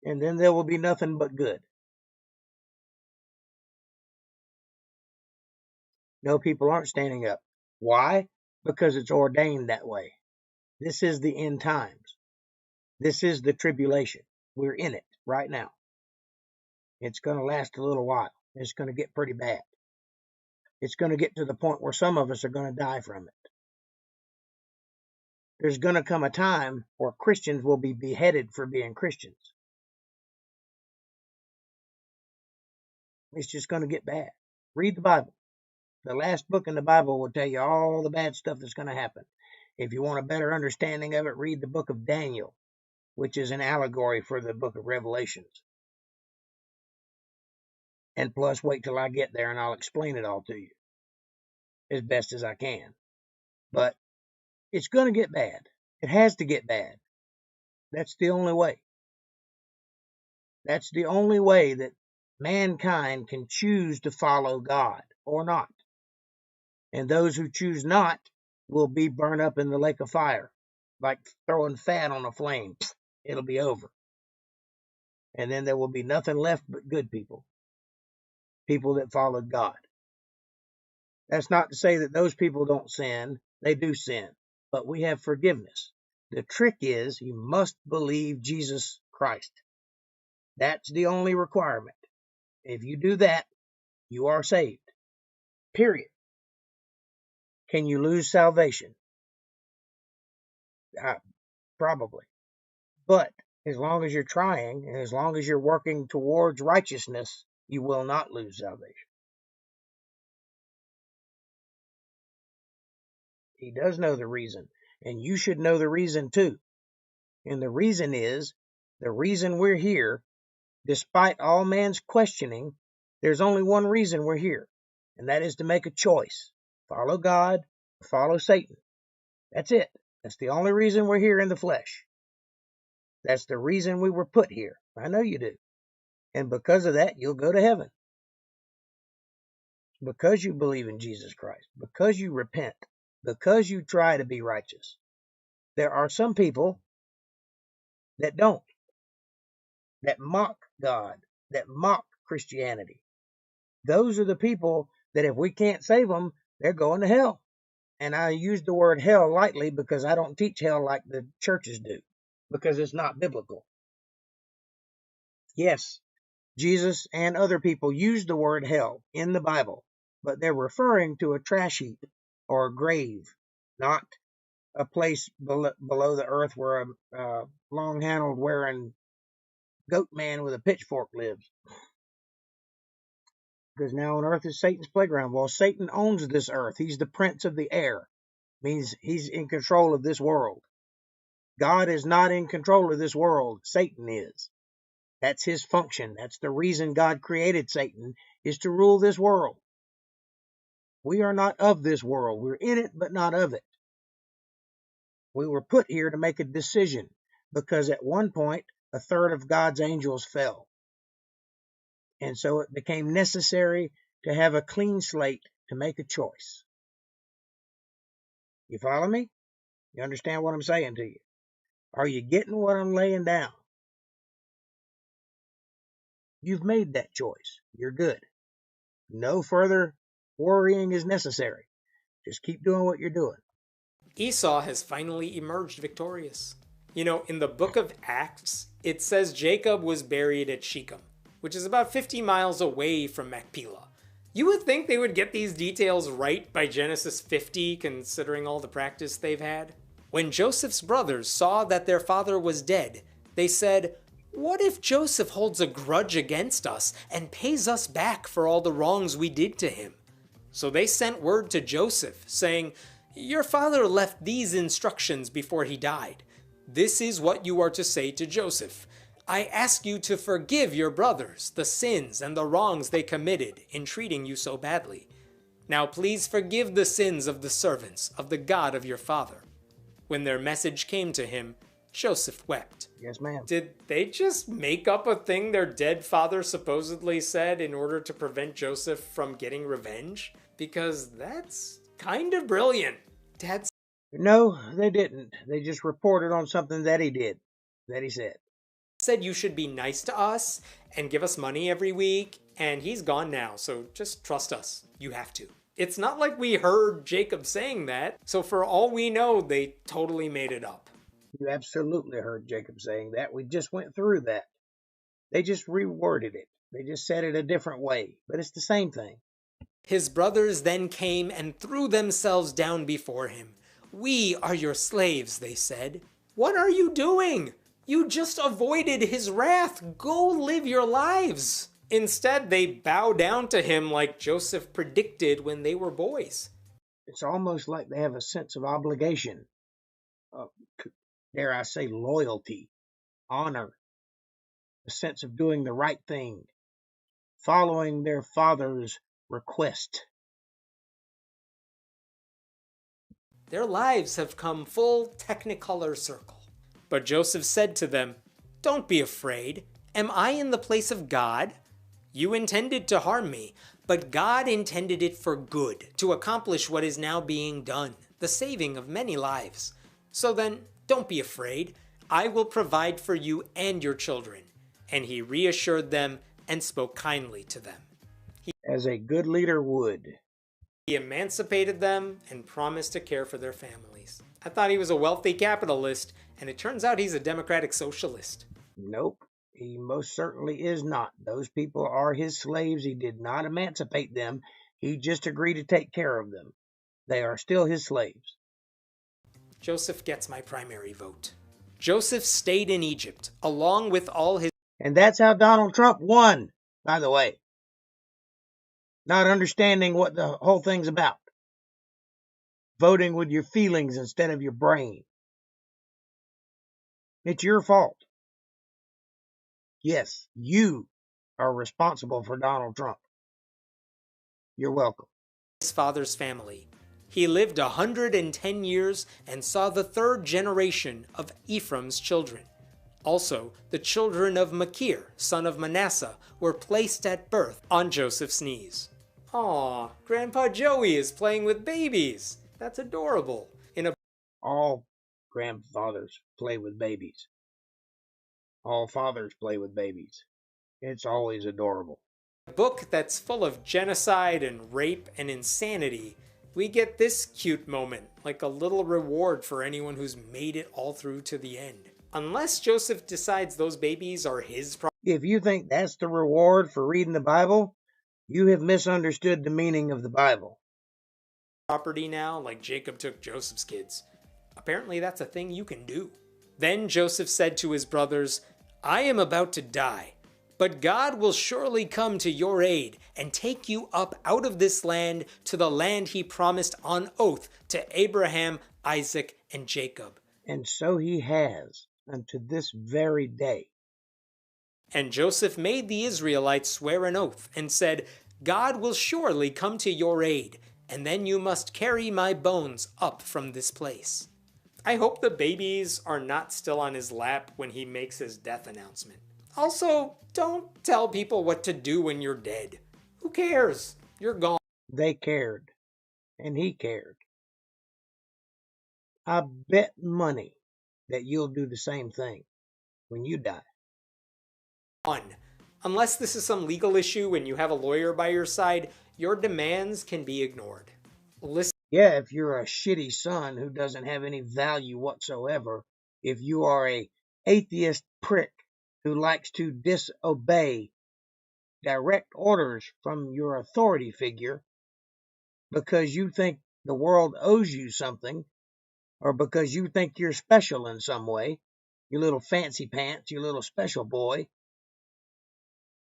and then there will be nothing but good. No, people aren't standing up. Why? Because it's ordained that way. This is the end times. This is the tribulation. We're in it right now. It's going to last a little while. It's going to get pretty bad. It's going to get to the point where some of us are going to die from it. There's going to come a time where Christians will be beheaded for being Christians. It's just going to get bad. Read the Bible. The last book in the Bible will tell you all the bad stuff that's going to happen. If you want a better understanding of it, read the book of Daniel, which is an allegory for the book of Revelations. And plus, wait till I get there and I'll explain it all to you as best as I can. But it's going to get bad. It has to get bad. That's the only way. That's the only way that mankind can choose to follow God or not. And those who choose not will be burned up in the lake of fire, like throwing fat on a flame. It'll be over. And then there will be nothing left but good people, people that followed God. That's not to say that those people don't sin. They do sin, but we have forgiveness. The trick is you must believe Jesus Christ. That's the only requirement. If you do that, you are saved. Period. Can you lose salvation? Probably. But as long as you're trying, and as long as you're working towards righteousness, you will not lose salvation. He does know the reason, and you should know the reason too. And the reason is, the reason we're here, despite all man's questioning, there's only one reason we're here, and that is to make a choice. Follow God or follow Satan. That's it. That's the only reason we're here in the flesh. That's the reason we were put here. I know you do. And because of that, you'll go to heaven. Because you believe in Jesus Christ. Because you repent. Because you try to be righteous. There are some people that don't. That mock God. That mock Christianity. Those are the people that if we can't save them, they're going to hell. And I use the word hell lightly because I don't teach hell like the churches do. Because it's not biblical. Yes, Jesus and other people use the word hell in the Bible, but they're referring to a trash heap or a grave, not a place below the earth where a long-handled wearing goat man with a pitchfork lives. Because now on earth is Satan's playground. Well, Satan owns this earth. He's the prince of the air. Means he's in control of this world. God is not in control of this world. Satan is. That's his function. That's the reason God created Satan, is to rule this world. We are not of this world. We're in it, but not of it. We were put here to make a decision because at one point, a third of God's angels fell. And so it became necessary to have a clean slate to make a choice. You follow me? You understand what I'm saying to you? Are you getting what I'm laying down? You've made that choice. You're good. No further Worrying is necessary. Just keep doing what you're doing. Esau has finally emerged victorious. You know, in the book of Acts, it says Jacob was buried at Shechem, which is about 50 miles away from Machpelah. You would think they would get these details right by Genesis 50, considering all the practice they've had. When Joseph's brothers saw that their father was dead, they said, "What if Joseph holds a grudge against us and pays us back for all the wrongs we did to him?" So they sent word to Joseph, saying, "Your father left these instructions before he died. This is what you are to say to Joseph. I ask you to forgive your brothers the sins and the wrongs they committed in treating you so badly. Now please forgive the sins of the servants of the God of your father." When their message came to him, Joseph wept. Yes, ma'am. Did they just make up a thing their dead father supposedly said in order to prevent Joseph from getting revenge? Because that's kind of brilliant. Dad No, they didn't. They just reported on something that he did, that he said. said you should be nice to us and give us money every week, and he's gone now, so just trust us. You have to. It's not like we heard Jacob saying that, so for all we know, they totally made it up. You absolutely heard Jacob saying that. We just went through that. They just reworded it. They just said it a different way, but it's the same thing. His brothers then came and threw themselves down before him. "We are your slaves," they said. "What are you doing? You just avoided his wrath. Go live your lives." Instead, they bow down to him like Joseph predicted when they were boys. It's almost like they have a sense of obligation. Dare I say loyalty, honor, a sense of doing the right thing, following their father's request. Their lives have come full technicolor circle. But Joseph said to them, "Don't be afraid. Am I in the place of God? You intended to harm me, but God intended it for good, to accomplish what is now being done, the saving of many lives. So then, don't be afraid. I will provide for you and your children." And he reassured them and spoke kindly to them. As a good leader would. He emancipated them and promised to care for their families. I thought he was a wealthy capitalist, and it turns out he's a democratic socialist. Nope, he most certainly is not. Those people are his slaves. He did not emancipate them. He just agreed to take care of them. They are still his slaves. Joseph gets my primary vote. Joseph stayed in Egypt, along with all his... And that's how Donald Trump won, by the way. Not understanding what the whole thing's about. Voting with your feelings instead of your brain. It's your fault. Yes, you are responsible for Donald Trump. You're welcome. His father's family. He lived 110 years and saw the third generation of Ephraim's children. Also, the children of Machir, son of Manasseh, were placed at birth on Joseph's knees. Aw, Grandpa Joey is playing with babies. That's adorable. All grandfathers play with babies. All fathers play with babies. It's always adorable. A book that's full of genocide and rape and insanity, we get this cute moment, like a little reward for anyone who's made it all through to the end. Unless Joseph decides those babies are his property. If you think that's the reward for reading the Bible, you have misunderstood the meaning of the Bible. Property now, like Jacob took Joseph's kids. Apparently that's a thing you can do. Then Joseph said to his brothers, "I am about to die, but God will surely come to your aid and take you up out of this land to the land he promised on oath to Abraham, Isaac, and Jacob." And so he has unto this very day. And Joseph made the Israelites swear an oath and said, "God will surely come to your aid, and then you must carry my bones up from this place." I hope the babies are not still on his lap when he makes his death announcement. Also, don't tell people what to do when you're dead. Who cares? You're gone. They cared, and he cared. I bet money that you'll do the same thing when you die. Unless this is some legal issue and you have a lawyer by your side, Your demands can be ignored. Listen. Yeah, if you're a shitty son who doesn't have any value whatsoever, if you are a atheist prick who likes to disobey direct orders from your authority figure because you think the world owes you something, or because you think you're special in some way, you little fancy pants, you little special boy,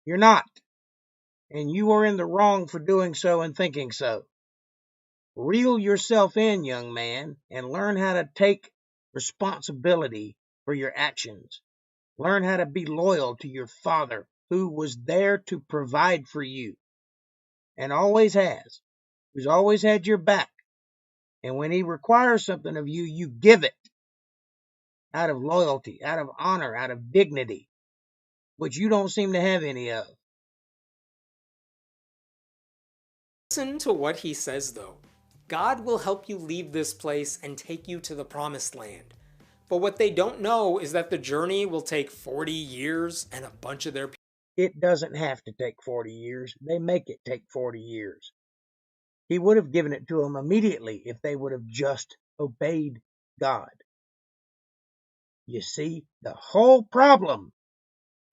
you're not. And you are in the wrong for doing so and thinking so. Reel yourself in, young man, and learn how to take responsibility for your actions. Learn how to be loyal to your father, who was there to provide for you, and always has, who's always had your back. And when he requires something of you, you give it out of loyalty, out of honor, out of dignity, which you don't seem to have any of. Listen to what he says, though. God will help you leave this place and take you to the promised land. But what they don't know is that the journey will take 40 years and a bunch of their people. It doesn't have to take 40 years. They make it take 40 years. He would have given it to them immediately if they would have just obeyed God. You see, the whole problem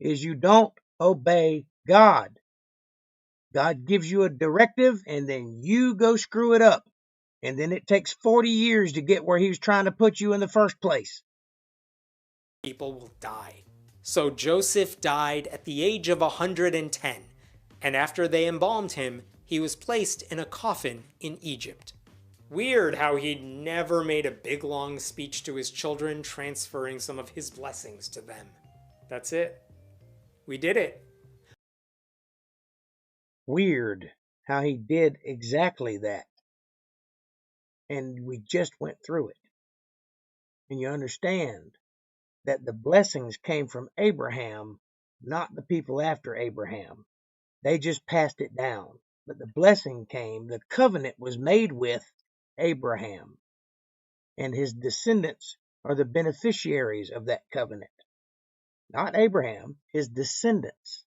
is you don't obey God. God gives you a directive and then you go screw it up. And then it takes 40 years to get where he was trying to put you in the first place. People will die. So Joseph died at the age of 110, and after they embalmed him, he was placed in a coffin in Egypt. Weird how he never made a big long speech to his children, transferring some of his blessings to them. That's it. We did it. Weird how he did exactly that. And we just went through it. And you understand that the blessings came from Abraham, not the people after Abraham. They just passed it down. But the blessing came, the covenant was made with Abraham. And his descendants are the beneficiaries of that covenant. Not Abraham, his descendants,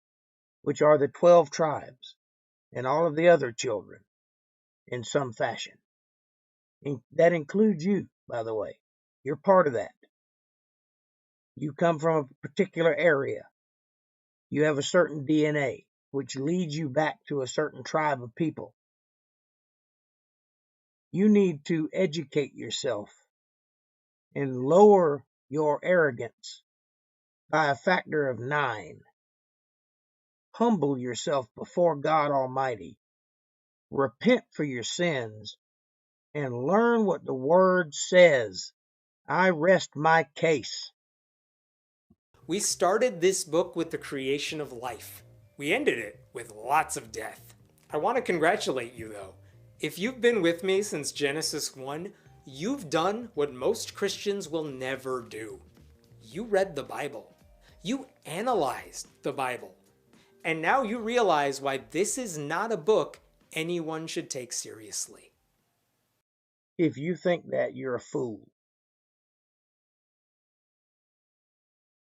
which are the 12 tribes and all of the other children in some fashion. And that includes you, by the way. You're part of that. You come from a particular area. You have a certain DNA, which leads you back to a certain tribe of people. You need to educate yourself and lower your arrogance by a factor of 9. Humble yourself before God Almighty. Repent for your sins and learn what the Word says. I rest my case. We started this book with the creation of life. We ended it with lots of death. I want to congratulate you, though. If you've been with me since Genesis 1, you've done what most Christians will never do. You read the Bible. You analyzed the Bible. And now you realize why this is not a book anyone should take seriously. If you think that, you're a fool.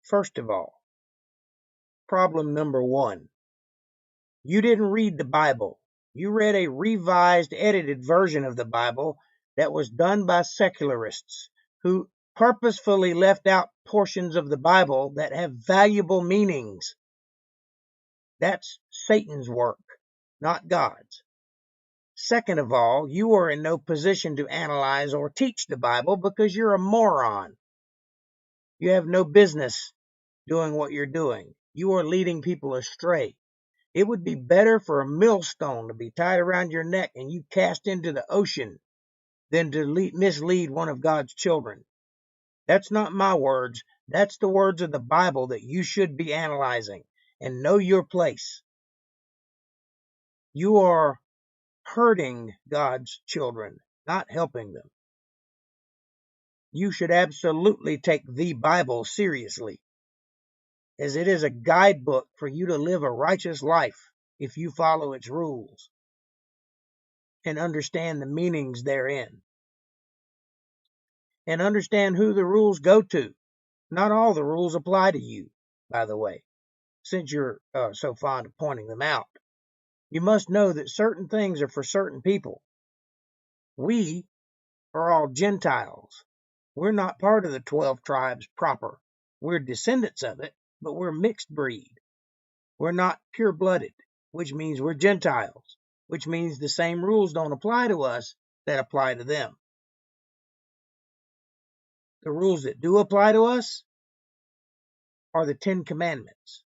First of all, problem number 1. You didn't read the Bible. You read a revised, edited version of the Bible that was done by secularists who purposefully left out portions of the Bible that have valuable meanings. That's Satan's work, not God's. Second of all, you are in no position to analyze or teach the Bible because you're a moron. You have no business doing what you're doing. You are leading people astray. It would be better for a millstone to be tied around your neck and you cast into the ocean than to mislead one of God's children. That's not my words. That's the words of the Bible that you should be analyzing and know your place. You are hurting God's children, not helping them. You should absolutely take the Bible seriously, as it is a guidebook for you to live a righteous life if you follow its rules and understand the meanings therein. And understand who the rules go to. Not all the rules apply to you, by the way, since you're so fond of pointing them out. You must know that certain things are for certain people. We are all Gentiles. We're not part of the 12 tribes proper. We're descendants of it, but we're mixed breed. We're not pure-blooded, which means we're Gentiles, which means the same rules don't apply to us that apply to them. The rules that do apply to us are the 10 Commandments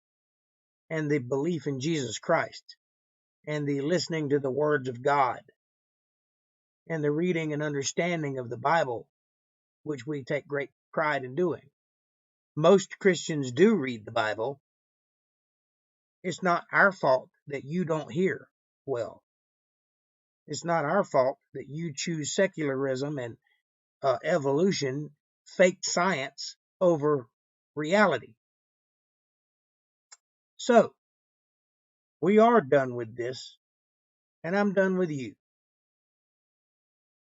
and the belief in Jesus Christ and the listening to the words of God and the reading and understanding of the Bible, which we take great pride in doing. Most Christians do read the Bible. It's not our fault that you don't hear well. It's not our fault that you choose secularism and evolution, fake science over reality. So, we are done with this, and I'm done with you.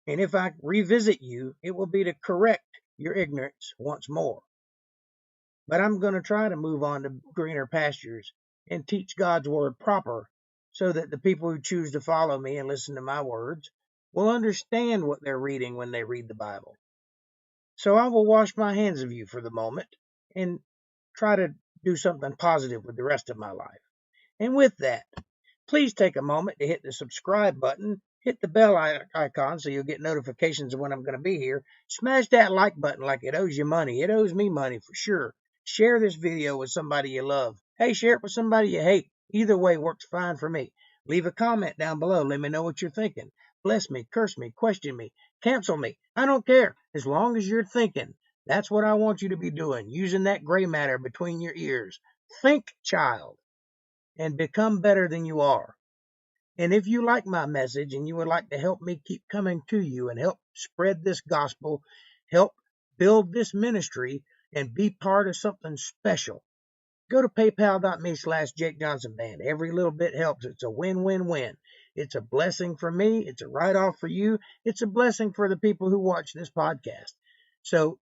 And if I revisit you, it will be to correct your ignorance once more. But I'm going to try to move on to greener pastures and teach God's word proper so that the people who choose to follow me and listen to my words will understand what they're reading when they read the Bible. So I will wash my hands of you for the moment and try to do something positive with the rest of my life. And with that, please take a moment to hit the subscribe button, hit the bell icon so you'll get notifications of when I'm going to be here. Smash that like button like it owes you money. It owes me money for sure. Share this video with somebody you love. Hey, share it with somebody you hate. Either way works fine for me. Leave a comment down below. Let me know what you're thinking. Bless me, curse me, question me, cancel me. I don't care. As long as you're thinking. That's what I want you to be doing. Using that gray matter between your ears. Think, child, and become better than you are. And if you like my message and you would like to help me keep coming to you and help spread this gospel, help build this ministry, and be part of something special, go to paypal.me/Jake Johnson Band. Every little bit helps. It's a win-win-win. It's a blessing for me. It's a write-off for you. It's a blessing for the people who watch this podcast. So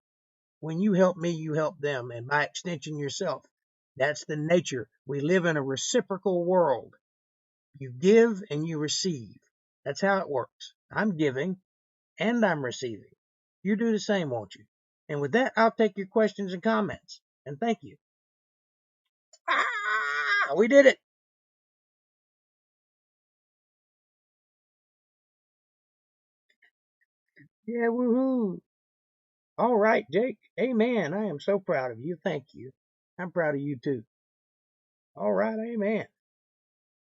when you help me, you help them, and by extension yourself. That's the nature. We live in a reciprocal world. You give and you receive. That's how it works. I'm giving and I'm receiving. You do the same, won't you? And with that, I'll take your questions and comments. And thank you. We did it. Yeah, woohoo. All right, Jake. Amen. I am so proud of you. Thank you. I'm proud of you too. All right, amen.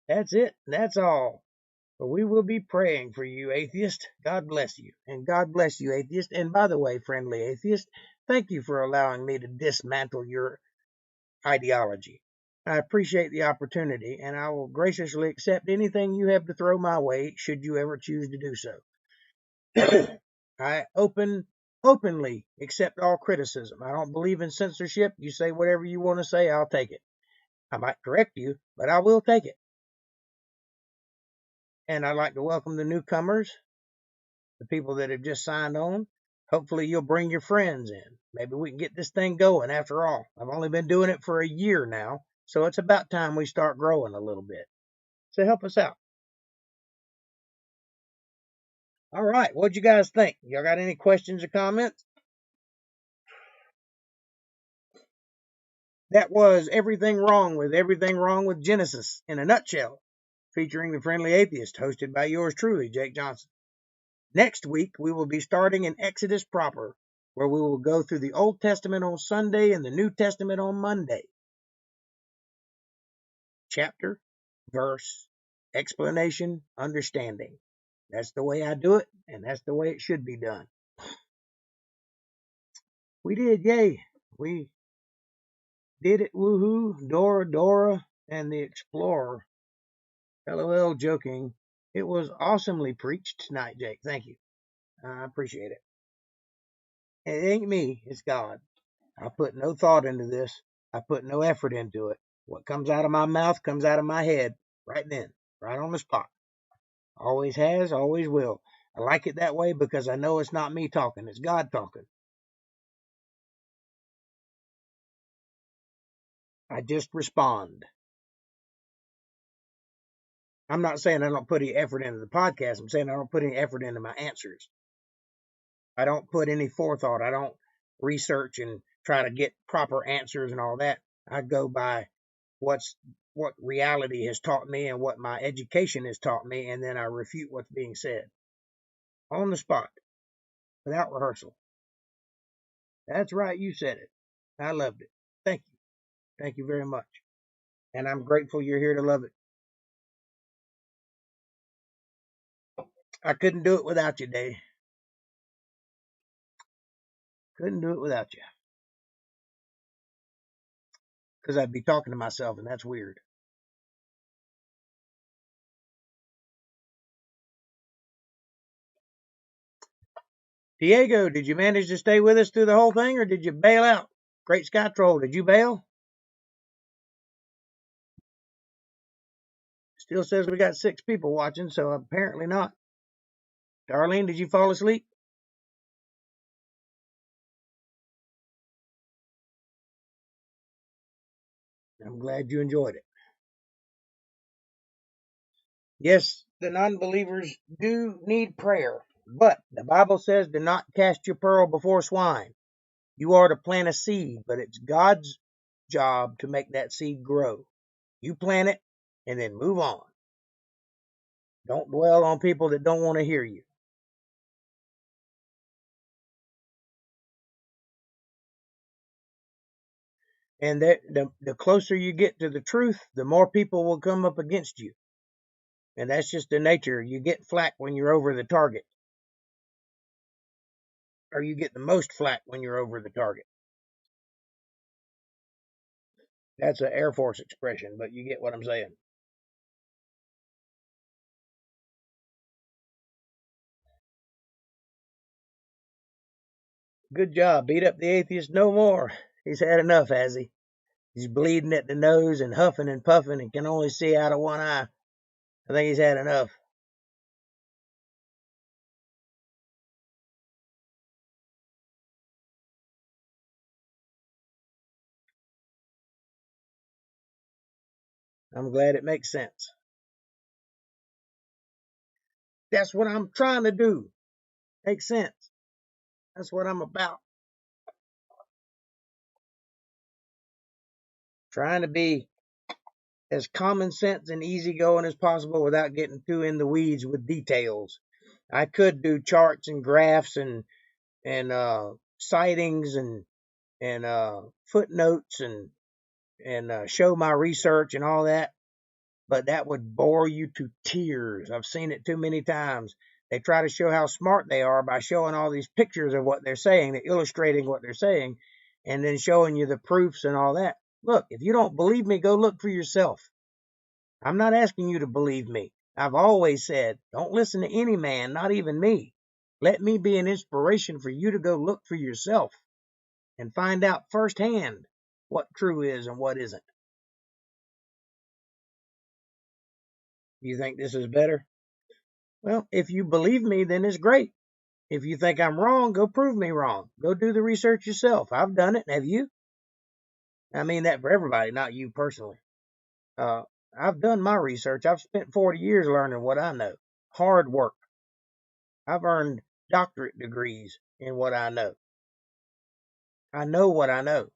That's it. That's all. But we will be praying for you, atheist. God bless you. And God bless you, atheist. And by the way, friendly atheist, thank you for allowing me to dismantle your ideology. I appreciate the opportunity, and I will graciously accept anything you have to throw my way should you ever choose to do so. I openly accept all criticism. I don't believe in censorship. You say whatever you want to say, I'll take it. I might correct you, but I will take it. And I'd like to welcome the newcomers, the people that have just signed on. Hopefully you'll bring your friends in. Maybe we can get this thing going after all. I've only been doing it for a year now, so it's about time we start growing a little bit. So help us out. All right, what'd you guys think? Y'all got any questions or comments? That was Everything Wrong with Genesis in a nutshell, featuring the Friendly Atheist, hosted by yours truly, Jake Johnson. Next week, we will be starting in Exodus proper, where we will go through the Old Testament on Sunday and the New Testament on Monday. Chapter, verse, explanation, understanding. That's the way I do it, and that's the way it should be done. We did, yay. We did it, woohoo. Dora, and the Explorer. LOL, joking. It was awesomely preached tonight, Jake. Thank you. I appreciate it. It ain't me, it's God. I put no thought into this. I put no effort into it. What comes out of my mouth comes out of my head right then, right on the spot. Always has, always will. I like it that way because I know it's not me talking, it's God talking. I just respond. I'm not saying I don't put any effort into the podcast. I'm saying I don't put any effort into my answers. I don't put any forethought. I don't research and try to get proper answers and all that. I go by what reality has taught me and what my education has taught me, and then I refute what's being said on the spot without rehearsal. That's right, you said it. I loved it. Thank you. Thank you very much. And I'm grateful you're here to love it. I couldn't do it without you, Dave. Couldn't do it without you. Because I'd be talking to myself, and that's weird. Diego, did you manage to stay with us through the whole thing, or did you bail out? Great Sky Troll, did you bail? Still says we got 6 people watching, so apparently not. Darlene, did you fall asleep? I'm glad you enjoyed it. Yes, the non-believers do need prayer, but the Bible says do not cast your pearl before swine. You are to plant a seed, but it's God's job to make that seed grow. You plant it and then move on. Don't dwell on people that don't want to hear you. And the closer you get to the truth, the more people will come up against you. And that's just the nature. You get flack when you're over the target. Or you get the most flack when you're over the target. That's an Air Force expression, but you get what I'm saying. Good job. Beat up the atheist no more. He's had enough, has he? He's bleeding at the nose and huffing and puffing and can only see out of one eye. I think he's had enough. I'm glad it makes sense. That's what I'm trying to do. Makes sense. That's what I'm about. Trying to be as common sense and easygoing as possible without getting too in the weeds with details. I could do charts and graphs and sightings and footnotes and show my research and all that, but that would bore you to tears. I've seen it too many times. They try to show how smart they are by showing all these pictures of what they're saying, they're illustrating what they're saying, and then showing you the proofs and all that. Look, if you don't believe me, go look for yourself. I'm not asking you to believe me. I've always said, don't listen to any man, not even me. Let me be an inspiration for you to go look for yourself and find out firsthand what true is and what isn't. You think this is better? Well, if you believe me, then it's great. If you think I'm wrong, go prove me wrong. Go do the research yourself. I've done it. Have you? I mean that for everybody, not you personally. I've done my research. I've spent 40 years learning what I know. Hard work. I've earned doctorate degrees in what I know. I know what I know.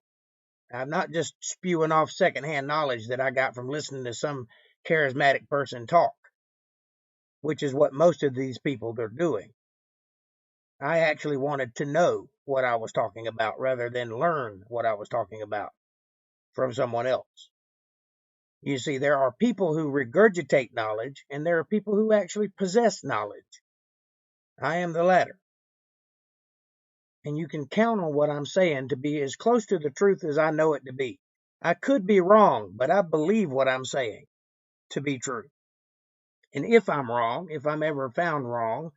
I'm not just spewing off secondhand knowledge that I got from listening to some charismatic person talk, which is what most of these people are doing. I actually wanted to know what I was talking about rather than learn what I was talking about from someone else. You see, there are people who regurgitate knowledge, and there are people who actually possess knowledge. I am the latter. And you can count on what I'm saying to be as close to the truth as I know it to be. I could be wrong, but I believe what I'm saying to be true. And if I'm wrong, if I'm ever found wrong,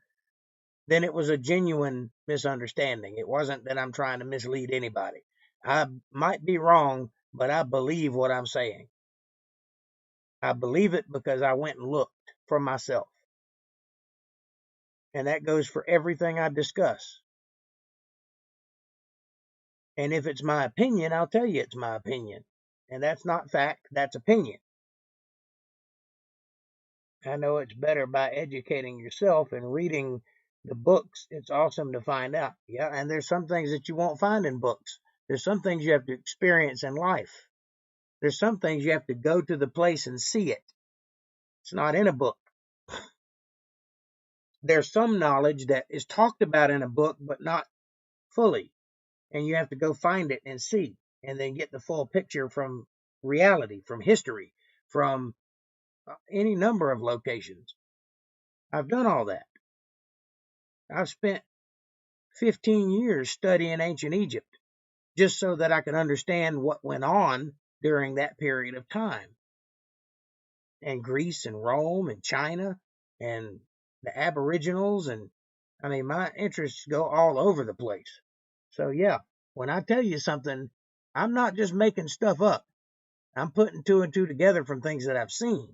then it was a genuine misunderstanding. It wasn't that I'm trying to mislead anybody. I might be wrong, but I believe what I'm saying. I believe it because I went and looked for myself. And that goes for everything I discuss. And if it's my opinion, I'll tell you it's my opinion. And that's not fact, that's opinion. I know it's better by educating yourself and reading the books. It's awesome to find out. Yeah, and there's some things that you won't find in books. There's some things you have to experience in life. There's some things you have to go to the place and see it. It's not in a book. There's some knowledge that is talked about in a book, but not fully. And you have to go find it and see, and then get the full picture from reality, from history, from any number of locations. I've done all that. I've spent 15 years studying ancient Egypt just so that I could understand what went on during that period of time. And Greece and Rome and China and the Aboriginals. And I mean, my interests go all over the place. So yeah, when I tell you something, I'm not just making stuff up. I'm putting two and two together from things that I've seen.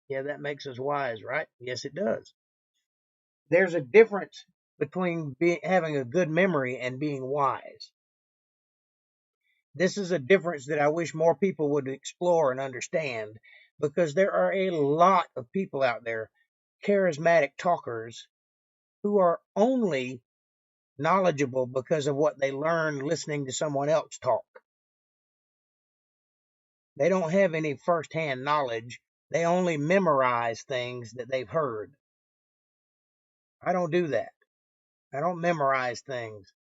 Yeah, that makes us wise, right? Yes, it does. There's a difference between having a good memory and being wise. This is a difference that I wish more people would explore and understand, because there are a lot of people out there, charismatic talkers, who are only knowledgeable because of what they learn listening to someone else talk. They don't have any firsthand knowledge. They only memorize things that they've heard. I don't do that. I don't memorize things.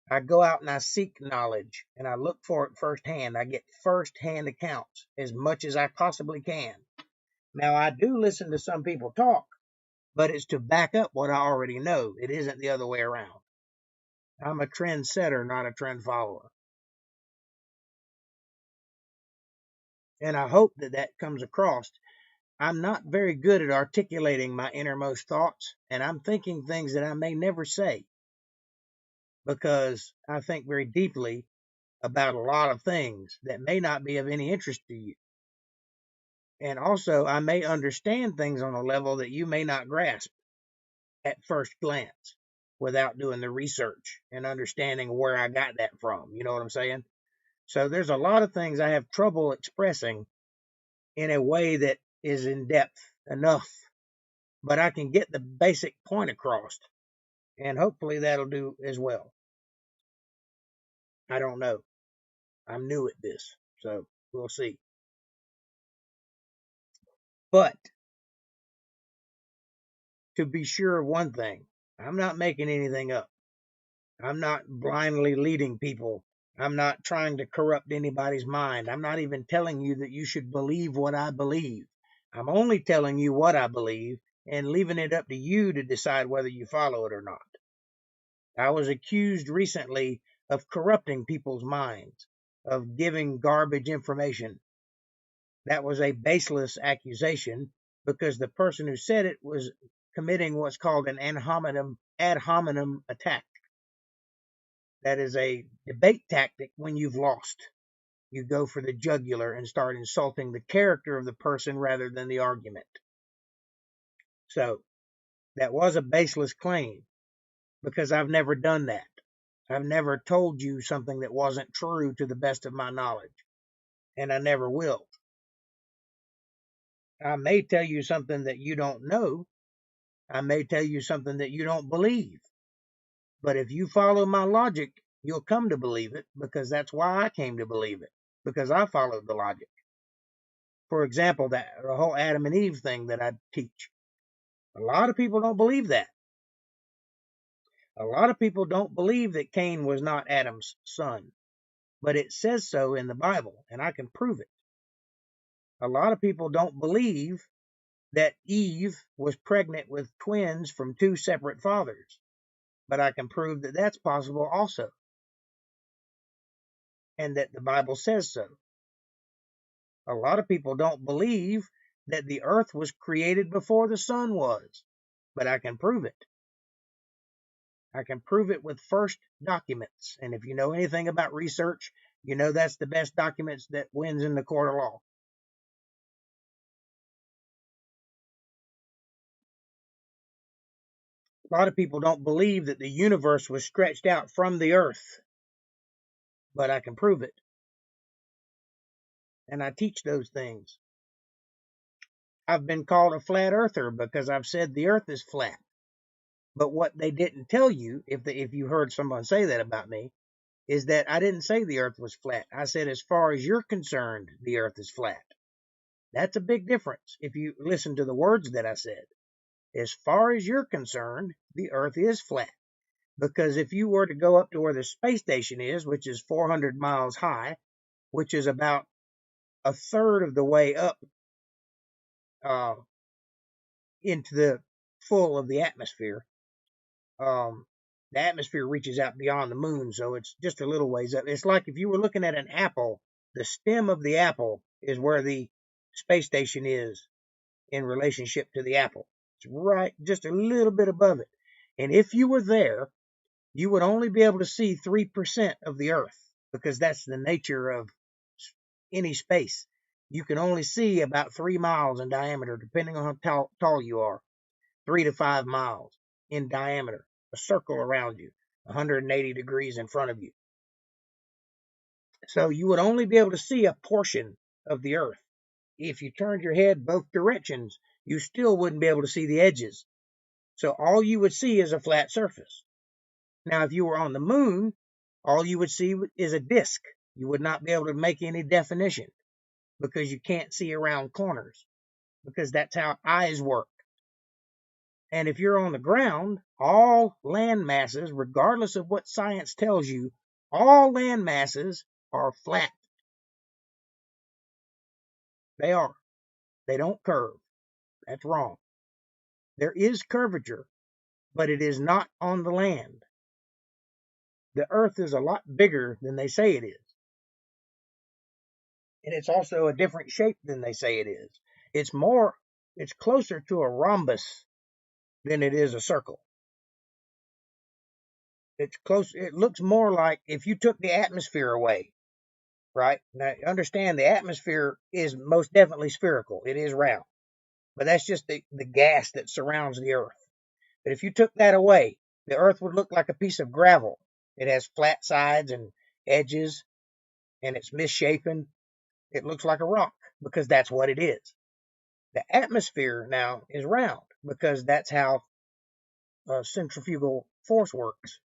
I go out and I seek knowledge, and I look for it firsthand. I get firsthand accounts as much as I possibly can. Now, I do listen to some people talk, but it's to back up what I already know. It isn't the other way around. I'm a trendsetter, not a trend follower. And I hope that that comes across. I'm not very good at articulating my innermost thoughts, and I'm thinking things that I may never say, because I think very deeply about a lot of things that may not be of any interest to you. And also, I may understand things on a level that you may not grasp at first glance without doing the research and understanding where I got that from. You know what I'm saying? So there's a lot of things I have trouble expressing in a way that is in depth enough, but I can get the basic point across, and hopefully that'll do as well. I don't know. I'm new at this, so we'll see. But to be sure of one thing, I'm not making anything up. I'm not blindly leading people. I'm not trying to corrupt anybody's mind. I'm not even telling you that you should believe what I believe. I'm only telling you what I believe and leaving it up to you to decide whether you follow it or not. I was accused recently of corrupting people's minds, of giving garbage information. That was a baseless accusation, because the person who said it was committing what's called an ad hominem attack. That is a debate tactic when you've lost. You go for the jugular and start insulting the character of the person rather than the argument. So that was a baseless claim, because I've never done that. I've never told you something that wasn't true to the best of my knowledge, and I never will. I may tell you something that you don't know. I may tell you something that you don't believe. But if you follow my logic, you'll come to believe it, because that's why I came to believe it, because I followed the logic. For example, the whole Adam and Eve thing that I teach. A lot of people don't believe that. A lot of people don't believe that Cain was not Adam's son, but it says so in the Bible, and I can prove it. A lot of people don't believe that Eve was pregnant with twins from two separate fathers, but I can prove that that's possible also, and that the Bible says so. A lot of people don't believe that the earth was created before the sun was, but I can prove it. I can prove it with first documents. And if you know anything about research, you know that's the best documents that wins in the court of law. A lot of people don't believe that the universe was stretched out from the earth, but I can prove it. And I teach those things. I've been called a flat earther because I've said the earth is flat. But what they didn't tell you, if you heard someone say that about me, is that I didn't say the earth was flat. I said, as far as you're concerned, the earth is flat. That's a big difference if you listen to the words that I said. As far as you're concerned, the earth is flat. Because if you were to go up to where the space station is, which is 400 miles high, which is about a third of the way up uh, into the full of the atmosphere, the atmosphere reaches out beyond the moon, so it's just a little ways up. It's like if you were looking at an apple, the stem of the apple is where the space station is in relationship to the apple. It's right just a little bit above it. And if you were there, you would only be able to see 3% of the Earth, because that's the nature of any space. You can only see about 3 miles in diameter, depending on how tall you are. 3 to 5 miles in diameter, a circle around you, 180 degrees in front of you. So you would only be able to see a portion of the Earth. If you turned your head both directions, you still wouldn't be able to see the edges. So all you would see is a flat surface. Now, if you were on the moon, all you would see is a disk. You would not be able to make any definition because you can't see around corners, because that's how eyes work. And if you're on the ground, all land masses, regardless of what science tells you, all land masses are flat. They are. They don't curve. That's wrong. There is curvature, but it is not on the land. The Earth is a lot bigger than they say it is. And it's also a different shape than they say it is. It's closer to a rhombus than it is a circle. It's close. It looks more like if you took the atmosphere away, right? Now, understand the atmosphere is most definitely spherical. It is round, but that's just the gas that surrounds the Earth. But if you took that away, the Earth would look like a piece of gravel. It has flat sides and edges, and it's misshapen. It looks like a rock because that's what it is. The atmosphere now is round because that's how centrifugal force works.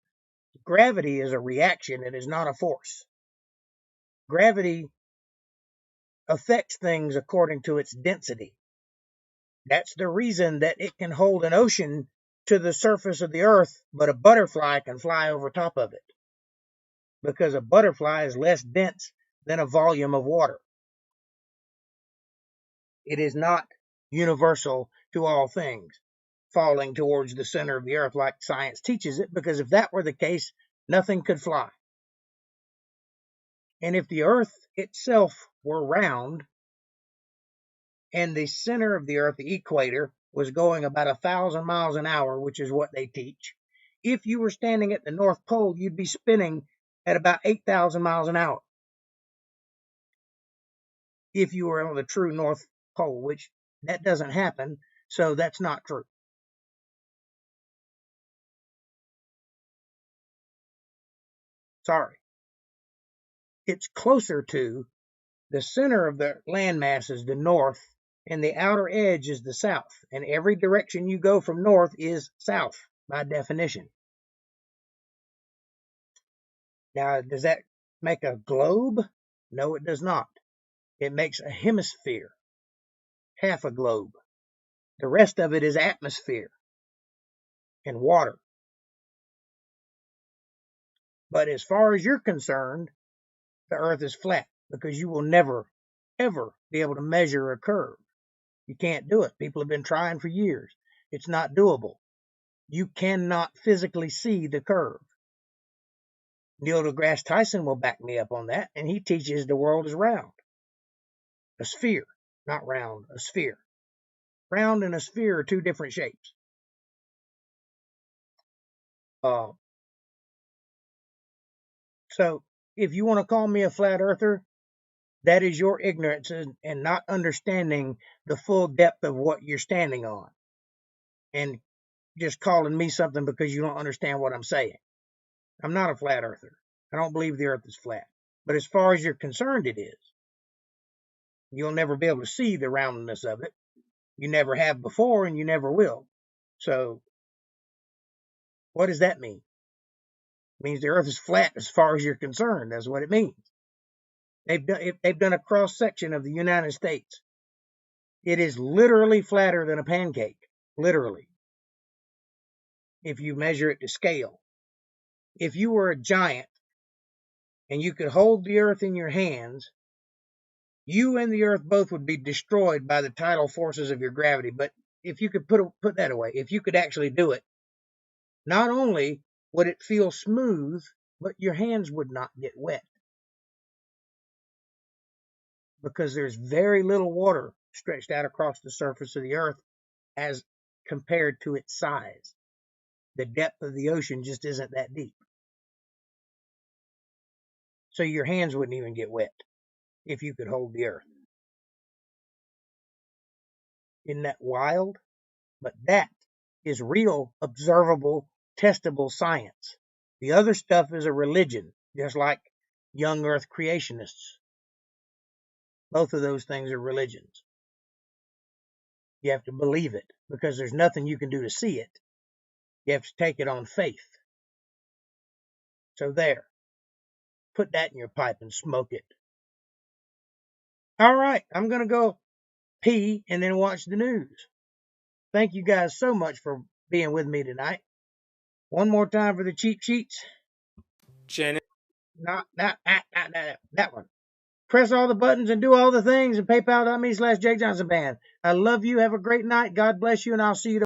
Gravity is a reaction. It is not a force. Gravity affects things according to its density. That's the reason that it can hold an ocean to the surface of the Earth, but a butterfly can fly over top of it, because a butterfly is less dense than a volume of water. It is not universal to all things, falling towards the center of the Earth like science teaches it, because if that were the case, nothing could fly. And if the Earth itself were round, and the center of the Earth, the equator, was going about 1,000 miles an hour, which is what they teach, if you were standing at the North Pole, you'd be spinning at about 8,000 miles an hour. If you were on the true North Pole, which that doesn't happen, so that's not true. Sorry. It's closer to the center of the landmass is the north, and the outer edge is the south. And every direction you go from north is south by definition. Now, does that make a globe? No, it does not. It makes a hemisphere, half a globe. The rest of it is atmosphere and water. But as far as you're concerned, the Earth is flat, because you will never, ever be able to measure a curve. You can't do it. People have been trying for years. It's not doable. You cannot physically see the curve. Neil deGrasse Tyson will back me up on that, and he teaches the world is round. A sphere, not round, a sphere. Round and a sphere are two different shapes. So if you want to call me a flat earther, that is your ignorance and not understanding the full depth of what you're standing on, and just calling me something because you don't understand what I'm saying. I'm not a flat earther. I don't believe the Earth is flat. But as far as you're concerned, it is. You'll never be able to see the roundness of it. You never have before and you never will. So what does that mean? It means the earth is flat as far as you're concerned. That's what it means. They've done a cross section of the United States. It is literally flatter than a pancake. Literally. If you measure it to scale. If you were a giant and you could hold the earth in your hands, you and the earth both would be destroyed by the tidal forces of your gravity. But if you could put that away, if you could actually do it, not only would it feel smooth, but your hands would not get wet. Because there's very little water stretched out across the surface of the earth as compared to its size. The depth of the ocean just isn't that deep. So your hands wouldn't even get wet if you could hold the earth. Isn't that wild? But that is real, observable, testable science. The other stuff is a religion, just like young earth creationists. Both of those things are religions. You have to believe it because there's nothing you can do to see it. You have to take it on faith. So there. Put that in your pipe and smoke it. All right, I'm going to go pee and then watch the news. Thank you guys so much for being with me tonight. One more time for the cheat sheets. Not that one. Press all the buttons and do all the things and PayPal.me/Jake Johnson Band. I love you. Have a great night. God bless you, and I'll see you tomorrow.